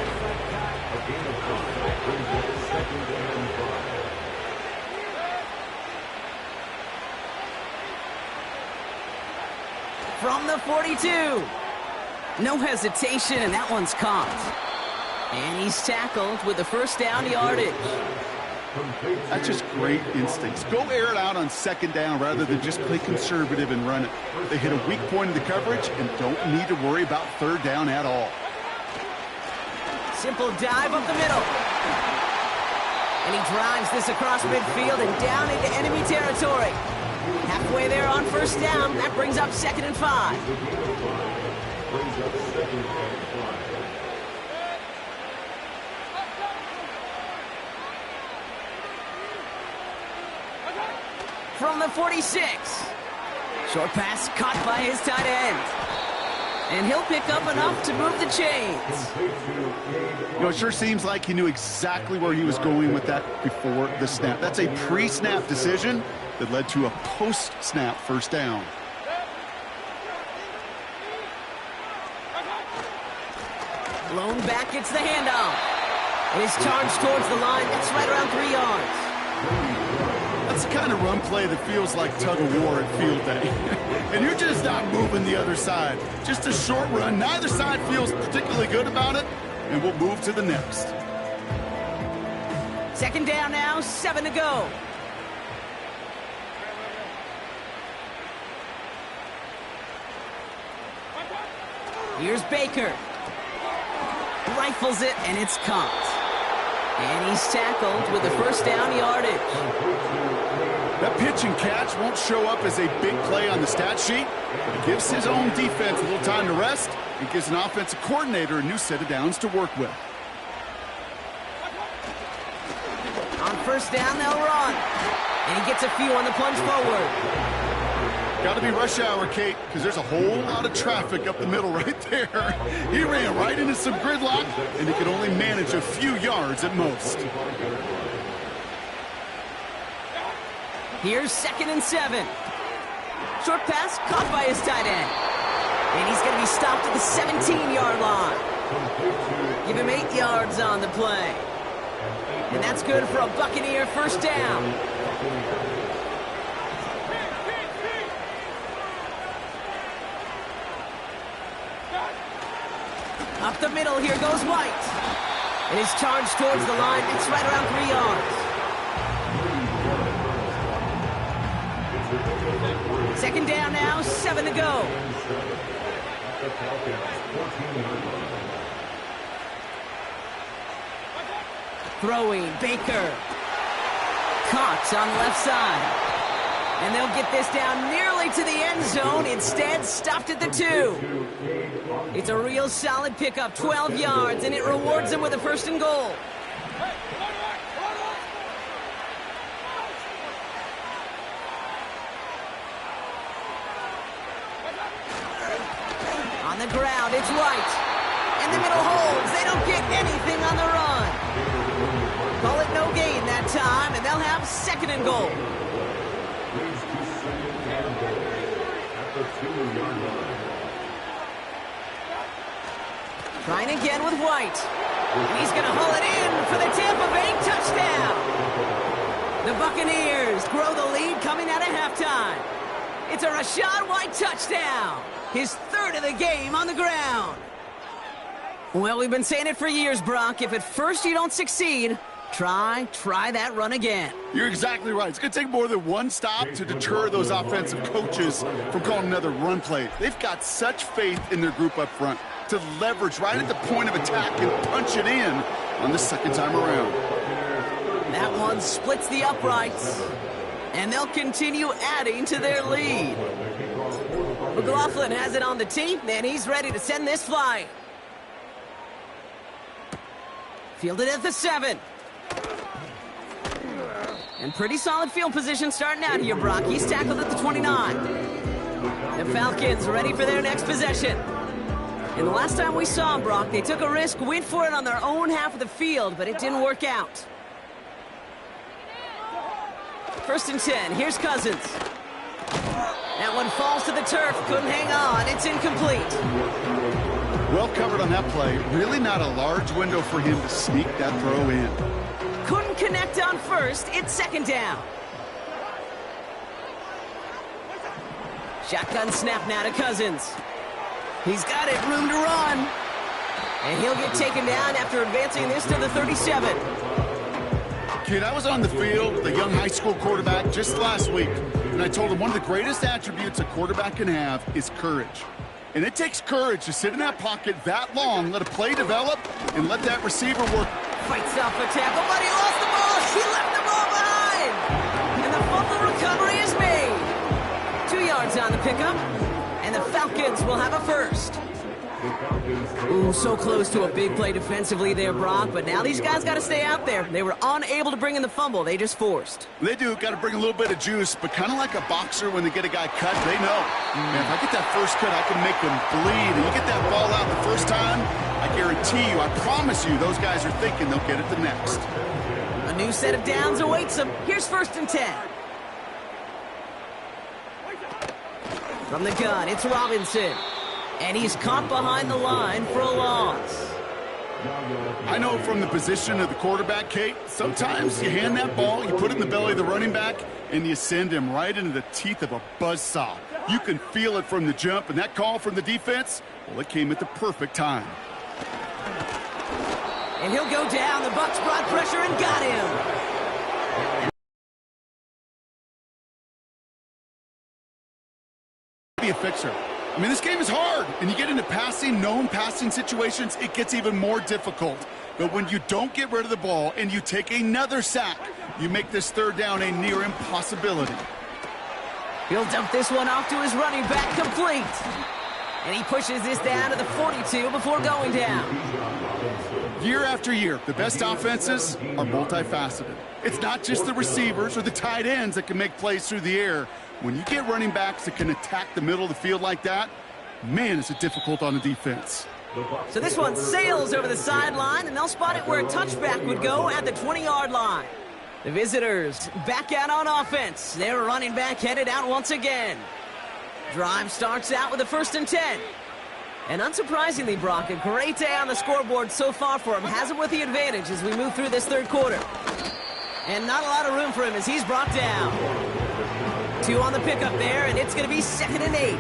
From the 42. No hesitation, and that one's caught. And he's tackled with the first down yardage. That's just great instincts. Go air it out on 2nd down rather than just play conservative and run it. They hit a weak point in the coverage and don't need to worry about 3rd down at all. Simple dive up the middle. And he drives this across midfield and down into enemy territory. Halfway there on 1st down. That brings up 2nd and 5. From the 46. Short pass caught by his tight end. And he'll pick up enough to move the chains. You know, it sure seems like he knew exactly where he was going with that before the snap. That's a pre-snap decision that led to a post-snap first down. Blown back, gets the handoff. And he's charged towards the line. That's right around 3 yards. That's the kind of run play that feels like tug-of-war at field day. And you're just not moving the other side. Just a short run. Neither side feels particularly good about it, and we'll move to the next. 2nd down now, 7 to go. Here's Baker. Rifles it, and it's caught. And he's tackled with the first down yardage. That pitch and catch won't show up as a big play on the stat sheet, but it gives his own defense a little time to rest. It gives an offensive coordinator a new set of downs to work with. On first down, they'll run. And he gets a few on the plunge forward. Got to be rush hour, Kate, because there's a whole lot of traffic up the middle right there. He ran right into some gridlock, and he could only manage a few yards at most. Here's 2nd and 7. Short pass caught by his tight end. And he's going to be stopped at the 17-yard line. Give him 8 yards on the play. And that's good for a Buccaneer first down. Up the middle, here goes White. And he's charged towards the line. It's right around 3 yards. 2nd down now, 7 to go. Throwing, Baker. Caught on the left side. And they'll get this down nearly to the end zone. Instead, stopped at the 2. It's a real solid pickup, 12 yards, and it rewards them with a 1st and goal. On the ground, it's White. And the middle holds. They don't get anything on the run. Call it no gain that time, and they'll have 2nd and goal. Trying again with White. He's going to haul it in for the Tampa Bay touchdown. The Buccaneers grow the lead coming out of halftime. It's a Rachaad White touchdown. His 3rd of the game on the ground. Well, we've been saying it for years, Brock. If at first you don't succeed, try that run again. You're exactly right. It's going to take more than one stop to deter those offensive coaches from calling another run play. They've got such faith in their group up front to leverage right at the point of attack and punch it in on the 2nd time around. That one splits the uprights, and they'll continue adding to their lead. McLaughlin has it on the tee, and he's ready to send this flying. Fielded at the 7. And pretty solid field position starting out here, Brock. He's tackled at the 29. The Falcons ready for their next possession. And the last time we saw them, Brock, they took a risk, went for it on their own half of the field, but it didn't work out. 1st and 10. Here's Cousins. That one falls to the turf. Couldn't hang on. It's incomplete. Well covered on that play. Really not a large window for him to sneak that throw in. Couldn't connect on 1st. It's 2nd down. Shotgun snap now to Cousins. He's got it, room to run. And he'll get taken down after advancing this to the 37. Kid, I was on the field with a young high school quarterback just last week, and I told him one of the greatest attributes a quarterback can have is courage. And it takes courage to sit in that pocket that long, let a play develop, and let that receiver work. Fights off a tackle, but he lost the ball. He left the ball behind. And the fumble recovery is made. 2 yards on the pickup. And the Falcons will have a 1st. Ooh, so close to a big play defensively there, Brock. But now these guys got to stay out there. They were unable to bring in the fumble. They just forced. They do. Got to bring a little bit of juice. But kind of like a boxer when they get a guy cut, they know. Man, if I get that first cut, I can make them bleed. And you get that ball out the first time, I guarantee you, I promise you, those guys are thinking they'll get it the next. A new set of downs awaits them. Here's 1st and 10. From the gun, it's Robinson. And he's caught behind the line for a loss. I know from the position of the quarterback, Kate, sometimes you hand that ball, you put it in the belly of the running back, and you send him right into the teeth of a buzzsaw. You can feel it from the jump, and that call from the defense, well, it came at the perfect time. And he'll go down. The Bucs brought pressure and got him. Be a fixer. I mean, this game is hard, and you get into known passing situations, it gets even more difficult. But when you don't get rid of the ball and you take another sack, you make this third down a near impossibility. He'll dump this one off to his running back, complete. And he pushes this down to the 42 before going down. Year after year, the best offenses are multifaceted. It's not just the receivers or the tight ends that can make plays through the air. When you get running backs that can attack the middle of the field like that, man, is it difficult on the defense. So this one sails over the sideline, and they'll spot it where a touchback would go at the 20-yard line. The visitors back out on offense. Their running back headed out once again. Drive starts out with a 1st and 10. And unsurprisingly, Brock, a great day on the scoreboard so far for him. Has him with the advantage as we move through this third quarter. And not a lot of room for him as he's brought down. 2 on the pickup there, and it's going to be 2nd and 8.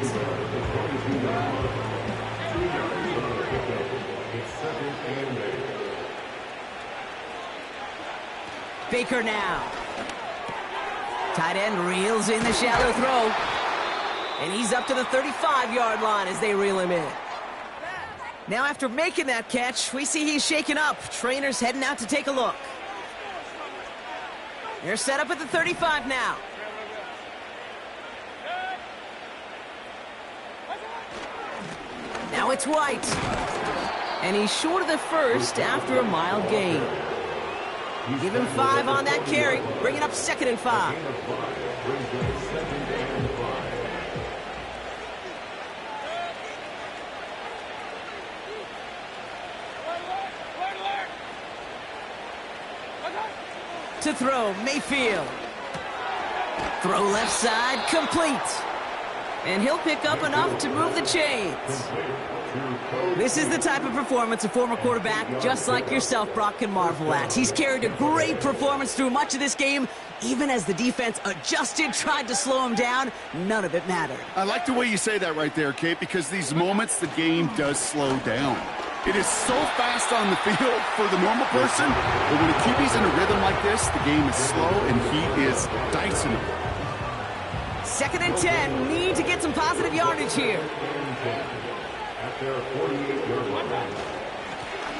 Baker now. Tight end reels in the shallow throw. And he's up to the 35-yard line as they reel him in. Now after making that catch, we see he's shaken up. Trainers heading out to take a look. They're set up at the 35 now. Now it's White. And he's short of the first after a mild gain. Give him 5 on that carry, bringing up 2nd and 5. To throw, Mayfield. Throw left side, complete. And he'll pick up enough to move the chains. This is the type of performance a former quarterback just like yourself, Brock, can marvel at. He's carried a great performance through much of this game. Even as the defense adjusted, tried to slow him down, none of it mattered. I like the way you say that right there, Kate, because these moments the game does slow down. It is so fast on the field for the normal person, but when a QB's in a rhythm like this, the game is slow and he is dicing it. 2nd and 10, need to get some positive yardage here.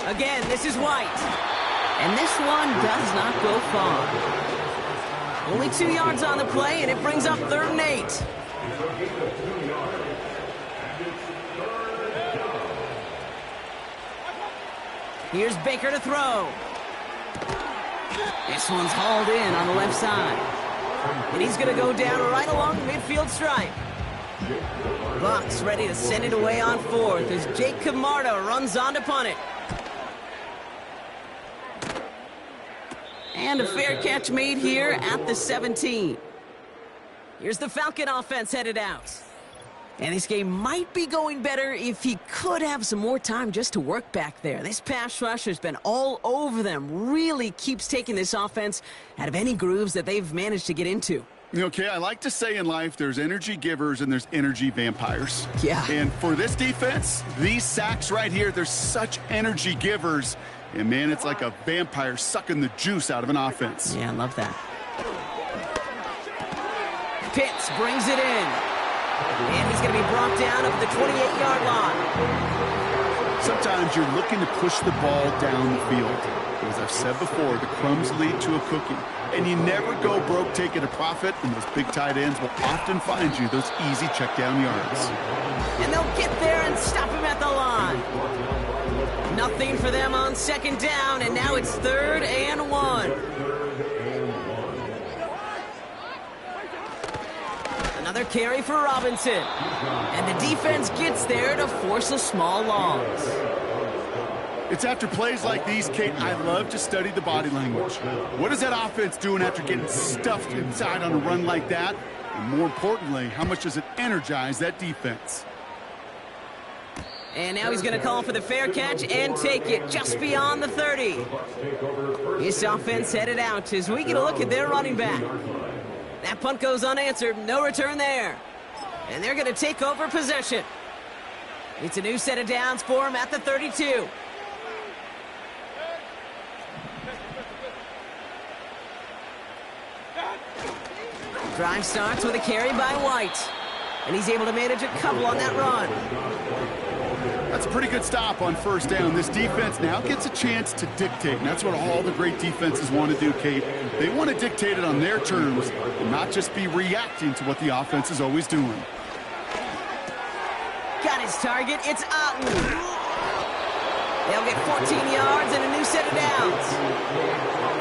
Again, this is White. And this one does not go far. Only 2 yards on the play, and it brings up 3rd and 8. Here's Baker to throw. This one's hauled in on the left side. And he's going to go down right along the midfield stripe. Bucks ready to send it away on 4th as Jake Camarda runs on to punt it. And a fair catch made here at the 17. Here's the Falcon offense headed out. And this game might be going better if he could have some more time just to work back there. This pass rush has been all over them. Really keeps taking this offense out of any grooves that they've managed to get into. Okay, I like to say in life there's energy givers and there's energy vampires. Yeah. And for this defense, these sacks right here, they're such energy givers. And, man, it's like a vampire sucking the juice out of an offense. Yeah, I love that. Pitts brings it in. And he's going to be brought down up the 28-yard line. Sometimes you're looking to push the ball down the field. But as I've said before, the crumbs lead to a cookie. And you never go broke taking a profit, and those big tight ends will often find you those easy check down yards. And they'll get there and stop him at the line. Nothing for them on 2nd down, and now it's 3rd and 1. Another carry for Robinson. And the defense gets there to force a small loss. It's after plays like these, Kate, I love to study the body language. What is that offense doing after getting stuffed inside on a run like that? And more importantly, how much does it energize that defense? And now he's going to call for the fair catch and take it just beyond the 30. This offense headed out as we get a look at their running back. That punt goes unanswered. No return there. And they're going to take over possession. It's a new set of downs for him at the 32. Drive starts with a carry by White. And he's able to manage a couple on that run. That's a pretty good stop on first down. This defense now gets a chance to dictate, and that's what all the great defenses want to do, Kate. They want to dictate it on their terms and not just be reacting to what the offense is always doing. Got his target. It's Otten. They'll get 14 yards and a new set of downs.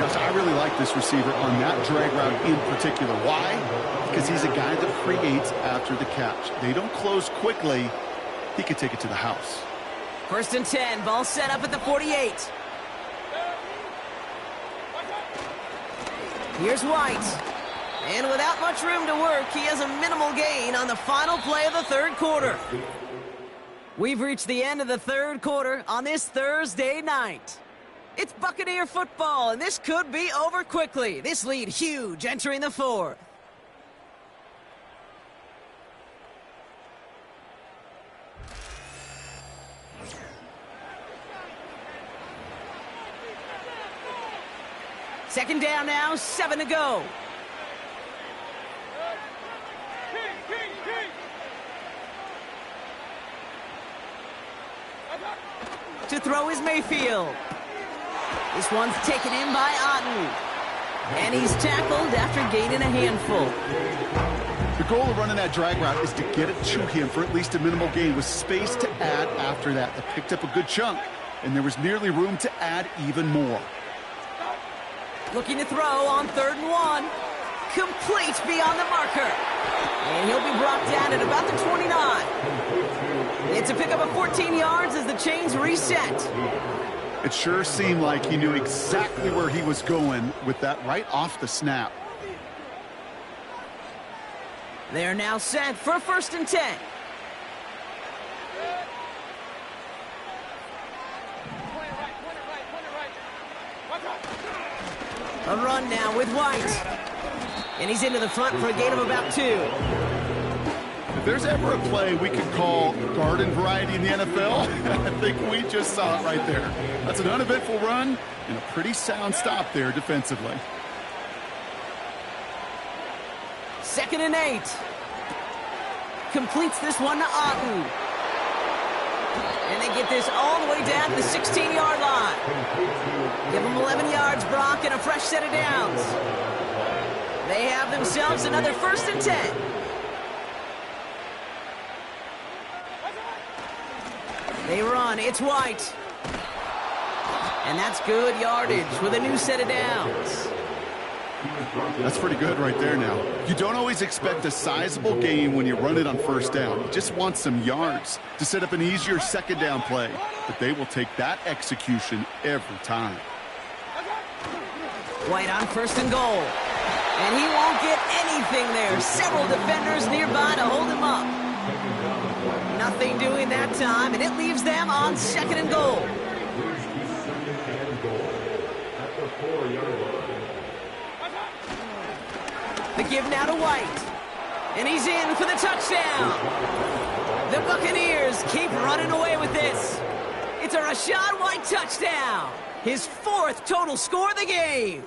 Gosh, I really like this receiver on that drag route in particular. Why? Because he's a guy that creates after the catch. They don't close quickly. He could take it to the house. 1st and 10. Ball set up at the 48. Here's White. And without much room to work, he has a minimal gain on the final play of the third quarter. We've reached the end of the third quarter on this Thursday night. It's Buccaneer football, and this could be over quickly. This lead huge entering the fourth. Second down now, 7 to go. To throw is Mayfield. This one's taken in by Otten. And he's tackled after gaining a handful. The goal of running that drag route is to get it to him for at least a minimal gain with space to add after that. They picked up a good chunk, and there was nearly room to add even more. Looking to throw on 3rd and 1. Complete beyond the marker. And he'll be brought down at about the 29. It's a pickup of 14 yards as the chains reset. It sure seemed like he knew exactly where he was going with that right off the snap. They're now set for 1st and 10. A run now with White. And he's into the front for a gain of about 2. If there's ever a play we could call garden variety in the NFL, I think we just saw it right there. That's an uneventful run and a pretty sound stop there defensively. 2nd and 8. Completes this one to Otten. And they get this all the way down to the 16-yard line. Give them 11 yards, Brock, and a fresh set of downs. They have themselves another 1st and 10. They run. It's White. And that's good yardage with a new set of downs. That's pretty good right there now. You don't always expect a sizable gain when you run it on 1st down. You just want some yards to set up an easier 2nd down play. But they will take that execution every time. White on 1st and goal. And he won't get anything there. Several defenders nearby to hold him up. Nothing doing that time, and it leaves them on 2nd and goal. The give now to White. And he's in for the touchdown. The Buccaneers keep running away with this. It's a Rachaad White touchdown. His 4th total score of the game.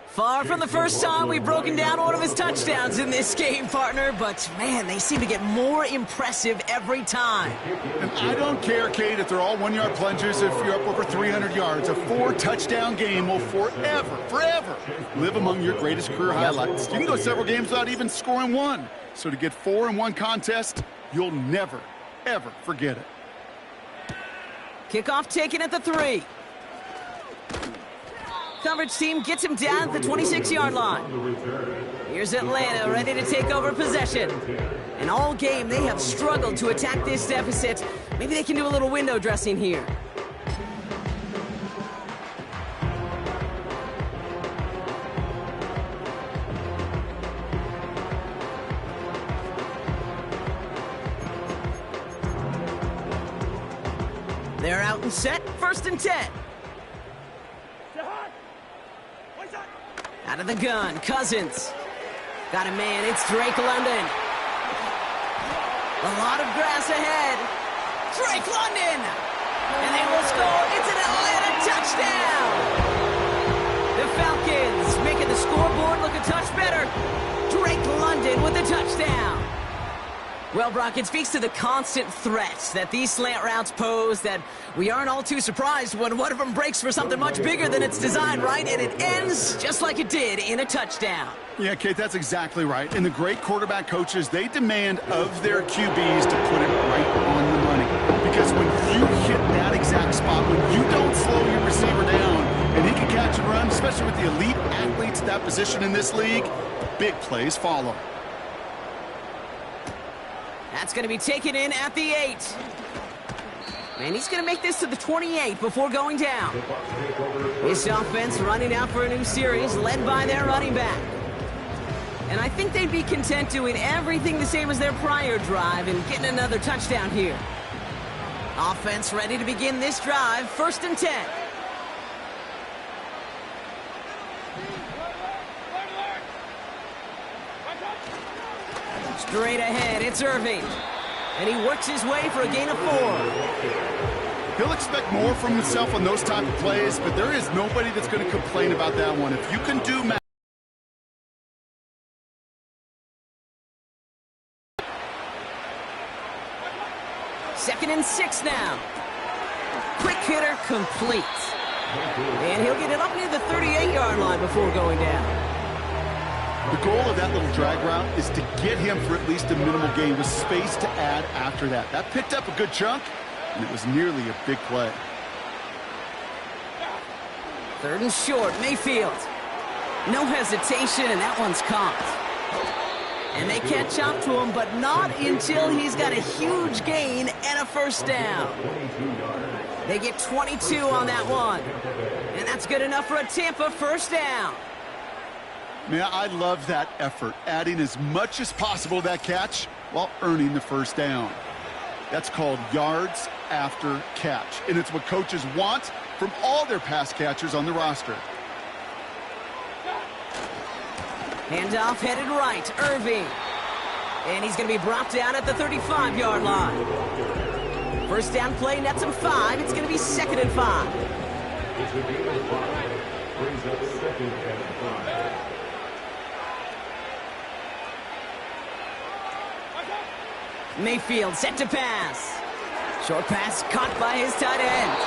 Far from the first time we've broken down one of his touchdowns in this game, partner, but man, they seem to get more impressive every time. And I don't care, Kate, if they're all 1-yard plungers, if you're up over 300 yards. A 4-touchdown game will forever live among your greatest career highlights. You can go several games without even scoring one. So to get 4 in one contest, you'll never, ever forget it. Kickoff taken at the 3. Coverage team gets him down at the 26-yard line. Here's Atlanta ready to take over possession. And all game, they have struggled to attack this deficit. Maybe they can do a little window dressing here. They're out and set, 1st and 10. Out of the gun, Cousins. Got a man, it's Drake London. A lot of grass ahead. Drake London! And they will score. It's an Atlanta touchdown! The Falcons making the scoreboard look a touch better. Drake London with the touchdown. Well, Brock, it speaks to the constant threats that these slant routes pose that we aren't all too surprised when one of them breaks for something much bigger than it's designed, right? And it ends just like it did in a touchdown. Yeah, Kate, that's exactly right. And the great quarterback coaches, they demand of their QBs to put it right on the money. Because when you hit that exact spot, when you don't slow your receiver down, and he can catch and run, especially with the elite athletes at that position in this league, big plays follow. That's going to be taken in at the 8. And he's going to make this to the 28 before going down. This offense running out for a new series, led by their running back. And I think they'd be content doing everything the same as their prior drive and getting another touchdown here. Offense ready to begin this drive, 1st and 10. Straight ahead, it's Irving. And he works his way for a gain of 4. He'll expect more from himself on those type of plays, but there is nobody that's going to complain about that one. If you can do math. 2nd and 6 now. Quick hitter complete. And he'll get it up near the 38-yard line before going down. The goal of that little drag route is to get him for at least a minimal gain with space to add after that. That picked up a good chunk, and it was nearly a big play. 3rd and short, Mayfield. No hesitation, and that one's caught. And they catch up to him, but not until he's got a huge gain and a 1st down. They get 22 on that one. And that's good enough for a Tampa 1st down. Man, I love that effort, adding as much as possible to that catch while earning the 1st down. That's called yards after catch, and it's what coaches want from all their pass catchers on the roster. Handoff headed right, Irving. And he's going to be brought down at the 35-yard line. 1st down play nets him 5. It's going to be 2nd and 5. It's a gain of 5. Brings up 2nd and 5. Mayfield set to pass. Short pass caught by his tight end.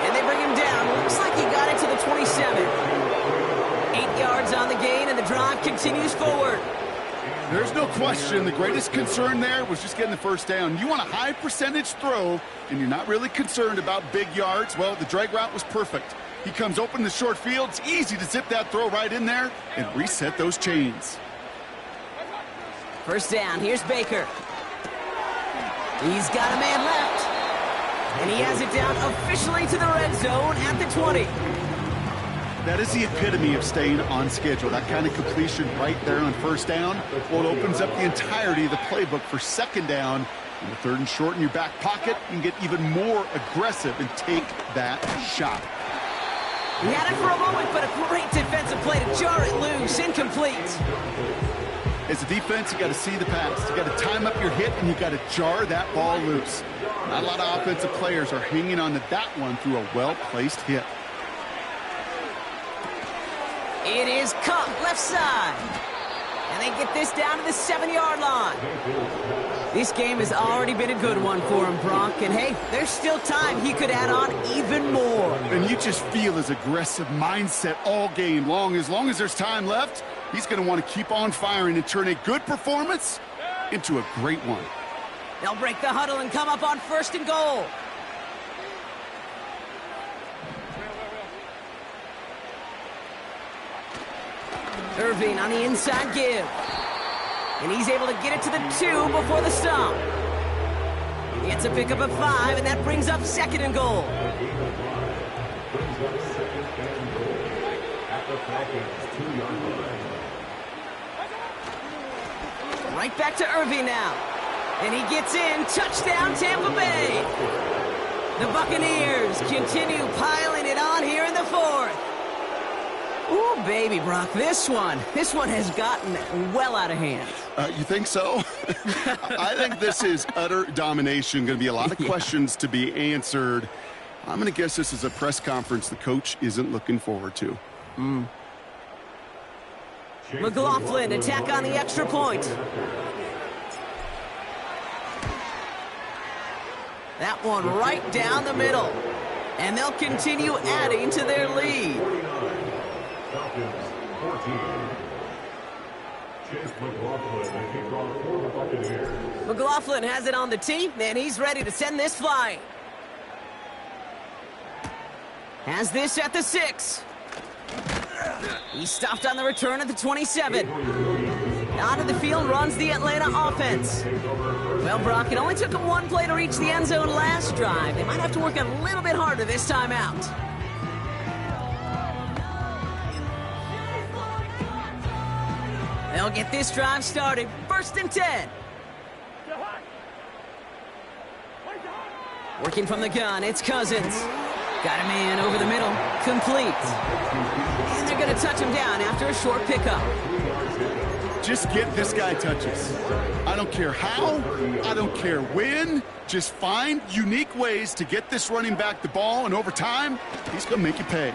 And they bring him down. Looks like he got it to the 27. 8 yards on the gain, and the drive continues forward. There's no question the greatest concern there was just getting the 1st down. You want a high percentage throw, and you're not really concerned about big yards. Well, the drag route was perfect. He comes open in the short field. It's easy to zip that throw right in there and reset those chains. 1st down, here's Baker. He's got a man left. And he has it down officially to the red zone at the 20. That is the epitome of staying on schedule. That kind of completion right there on 1st down. Well, it opens up the entirety of the playbook for 2nd down. And the 3rd and short in your back pocket, you can get even more aggressive and take that shot. He had it for a moment, but a great defensive play to jar it loose. Incomplete. As a defense, you got to see the pass. You got to time up your hit, and you got to jar that ball loose. Not a lot of offensive players are hanging on to that one through a well-placed hit. It is caught left side. And they get this down to the 7-yard line. This game has already been a good one for him, Brock. And, hey, there's still time he could add on even more. And you just feel his aggressive mindset all game long. As long as there's time left, he's going to want to keep on firing and turn a good performance into a great one. They'll break the huddle and come up on 1st and goal. Irving on the inside give. And he's able to get it to the 2 before the stop. It's a pickup of 5, and that brings up 2nd and goal. Brings up 2nd and goal at the Falcons 2-yard line. Right back to Irving now. And he gets in. Touchdown, Tampa Bay. The Buccaneers continue piling it on here in the 4th. Ooh, baby, Brock, this one has gotten well out of hand. You think so? I think this is utter domination. Going to be a lot of questions to be answered. I'm going to guess this is a press conference the coach isn't looking forward to. McLaughlin, attack on the extra point. That one right down the middle. And they'll continue adding to their lead. 49, Falcons 14. Chase McLaughlin and kick off for the Buccaneers. McLaughlin has it on the tee, and he's ready to send this flying. Has this at the 6. He's stopped on the return at the 27. Onto the field runs the Atlanta offense. Well, Brock, it only took them one play to reach the end zone last drive. They might have to work a little bit harder this time out. They'll get this drive started. 1st and 10. Working from the gun, it's Cousins. Got a man over the middle. Complete. And they're going to touch him down after a short pickup. Just get this guy touches. I don't care how, I don't care when. Just find unique ways to get this running back the ball, and over time, he's going to make you pay.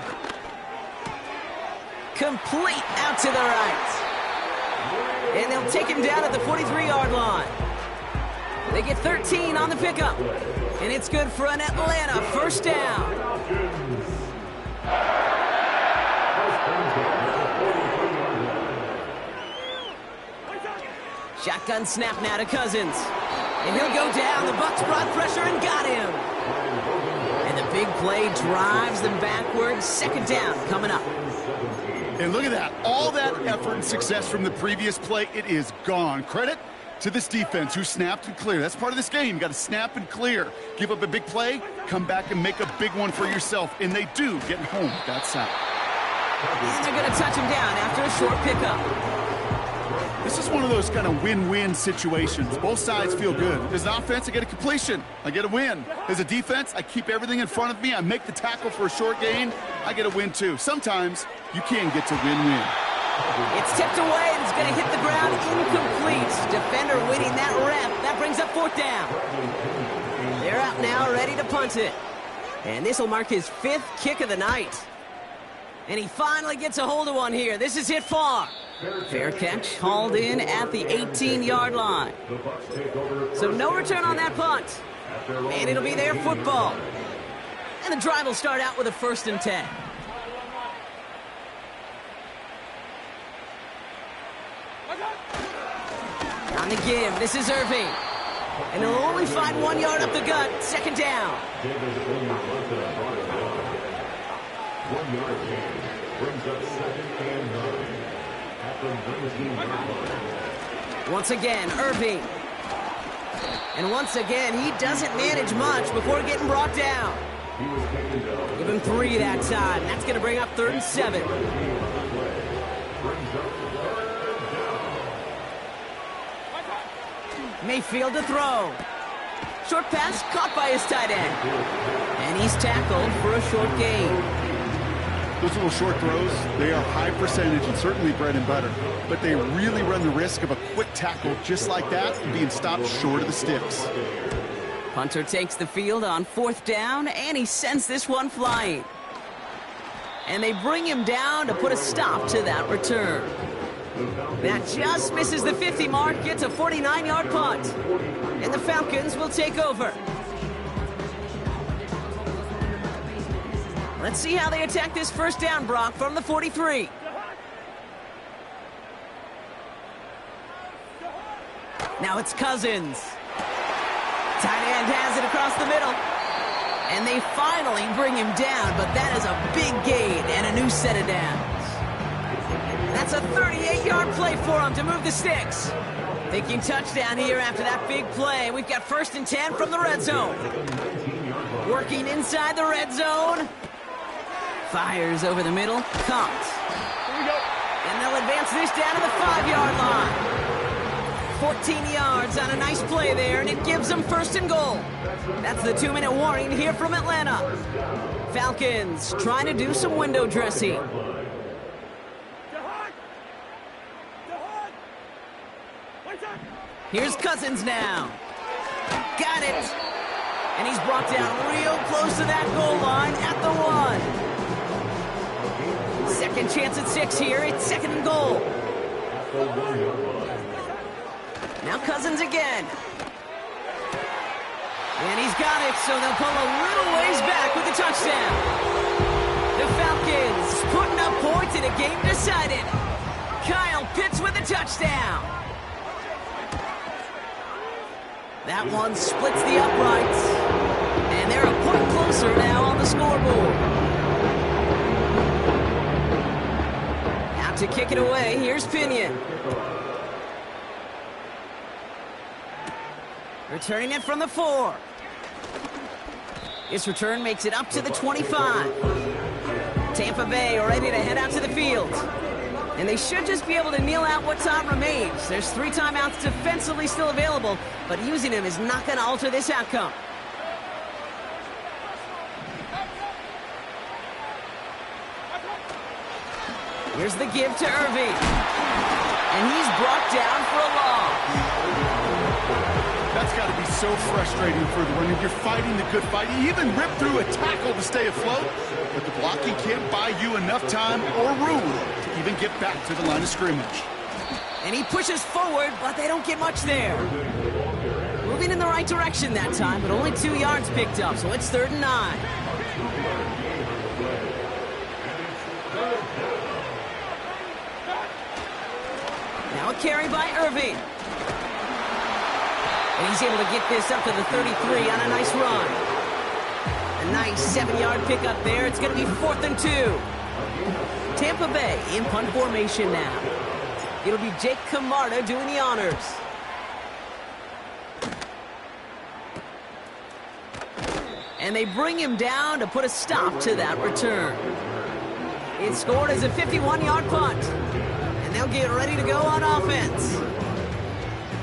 Complete out to the right. And they'll take him down at the 43-yard line. They get 13 on the pickup. And it's good for an Atlanta 1st down. Shotgun snap now to Cousins. And he'll go down. The Bucs brought pressure and got him. And the big play drives them backwards. 2nd down coming up. And look at that. All that effort and success from the previous play, it is gone. Credit to this defense who snapped and cleared. That's part of this game. You got to snap and clear. Give up a big play, come back and make a big one for yourself. And they do, getting home with that sack. And they're going to touch him down after a short pickup. This is one of those kind of win-win situations. Both sides feel good. As an offense, I get a completion. I get a win. As a defense, I keep everything in front of me. I make the tackle for a short gain. I get a win, too. Sometimes you can get to win-win. It's tipped away, and it's going to hit the ground incomplete. Defender winning that rep. That brings up 4th down. They're out now, ready to punt it. And this will mark his 5th kick of the night. And he finally gets a hold of one here. This is hit far. Fair catch, hauled in at the 18-yard line. So no return on that punt. And it'll be their football. And the drive will start out with a 1st and 10. On the give, this is Irving. And he'll only find 1 yard up the gut. 2nd down. 1 yard gain brings up 2nd and 9 at the 19-yard line. Once again, Irving. And once again, he doesn't manage much before getting brought down. Give him 3 that time. That's going to bring up 3rd and 7. Mayfield to throw. Short pass caught by his tight end. And he's tackled for a short gain. Those little short throws, they are high percentage and certainly bread and butter. But they really run the risk of a quick tackle just like that and being stopped short of the sticks. Punter takes the field on 4th down, and he sends this one flying. And they bring him down to put a stop to that return. That just misses the 50 mark, gets a 49-yard punt. And the Falcons will take over. Let's see how they attack this 1st down, Brock, from the 43. Now it's Cousins. Tight end has it across the middle. And they finally bring him down, but that is a big gain and a new set of downs. That's a 38-yard play for him to move the sticks. Thinking touchdown here after that big play. We've got 1st and 10 from the red zone. Working inside the red zone. Fires over the middle. Caught. And they'll advance this down to the 5-yard line. 14 yards on a nice play there, and it gives them 1st and goal. That's the 2-minute warning here from Atlanta. Falcons trying to do some window dressing. Here's Cousins now. Got it. And he's brought down real close to that goal line at the 1. Second chance at 6 here. It's 2nd and goal. Now Cousins again. And he's got it, so they'll pull a little ways back with the touchdown. The Falcons putting up points in a game decided. Kyle Pitts with a touchdown. That one splits the uprights. And they're a point closer now on the scoreboard. Out to kick it away, here's Pinion. Returning it from the 4. This return makes it up to the 25. Tampa Bay ready to head out to the field. And they should just be able to kneel out what time remains. There's 3 timeouts defensively still available, but using them is not going to alter this outcome. Here's the give to Irving. And he's brought down for a loss. That's got to be so frustrating for the runner. You're fighting the good fight. You even rip through a tackle to stay afloat, but the blocking can't buy you enough time or room to even get back to the line of scrimmage. And he pushes forward, but they don't get much there. Moving in the right direction that time, but only 2 yards picked up, so it's 3rd and 9. Now a carry by Irving. And he's able to get this up to the 33 on a nice run. A nice 7-yard pickup there. It's going to be 4th and 2. Tampa Bay in punt formation now. It'll be Jake Camarda doing the honors. And they bring him down to put a stop to that return. It's scored as a 51-yard punt. And they'll get ready to go on offense.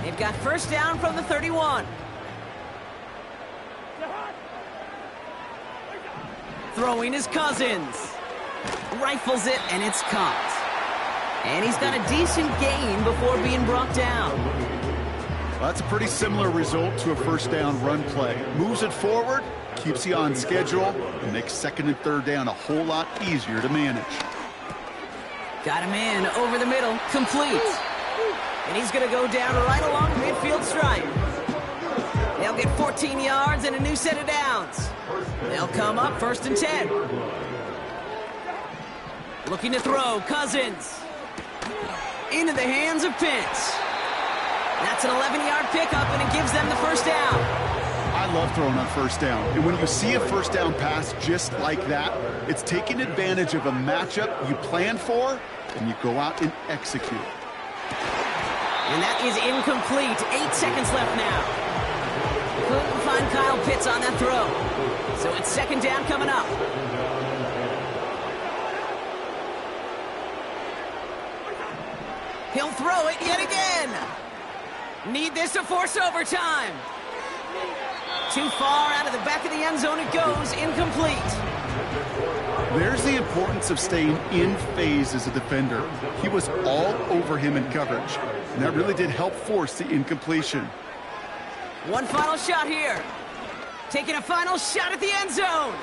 They've got first down from the 31. Throwing is Cousins. Rifles it, and it's caught. And he's got a decent gain before being brought down. Well, that's a pretty similar result to a first down run play. Moves it forward, keeps you on schedule, and makes 2nd and 3rd down a whole lot easier to manage. Got him in over the middle, complete. And he's going to go down right along midfield stripe. They'll get 14 yards and a new set of downs. They'll come up 1st and 10. Looking to throw, Cousins. Into the hands of Pitts. That's an 11-yard pickup, and it gives them the first down. I love throwing on first down. And when you see a first down pass just like that, it's taking advantage of a matchup you planned for, and you go out and execute. And that is incomplete. 8 seconds left now. Couldn't find Kyle Pitts on that throw. So it's 2nd down coming up. He'll throw it yet again. Need this to force overtime. Too far out of the back of the end zone it goes. Incomplete. There's the importance of staying in phase as a defender. He was all over him in coverage, and that really did help force the incompletion. One final shot here. Taking a final shot at the end zone.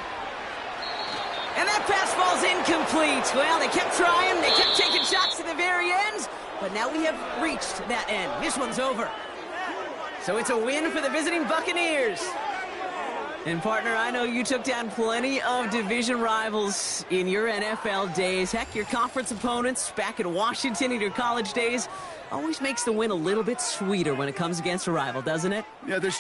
And that pass falls incomplete. Well, they kept trying. They kept taking shots to the very end. But now we have reached that end. This one's over. So it's a win for the visiting Buccaneers. And, partner, I know you took down plenty of division rivals in your NFL days. Heck, your conference opponents back in Washington in your college days always makes the win a little bit sweeter when it comes against a rival, doesn't it? Yeah, there's just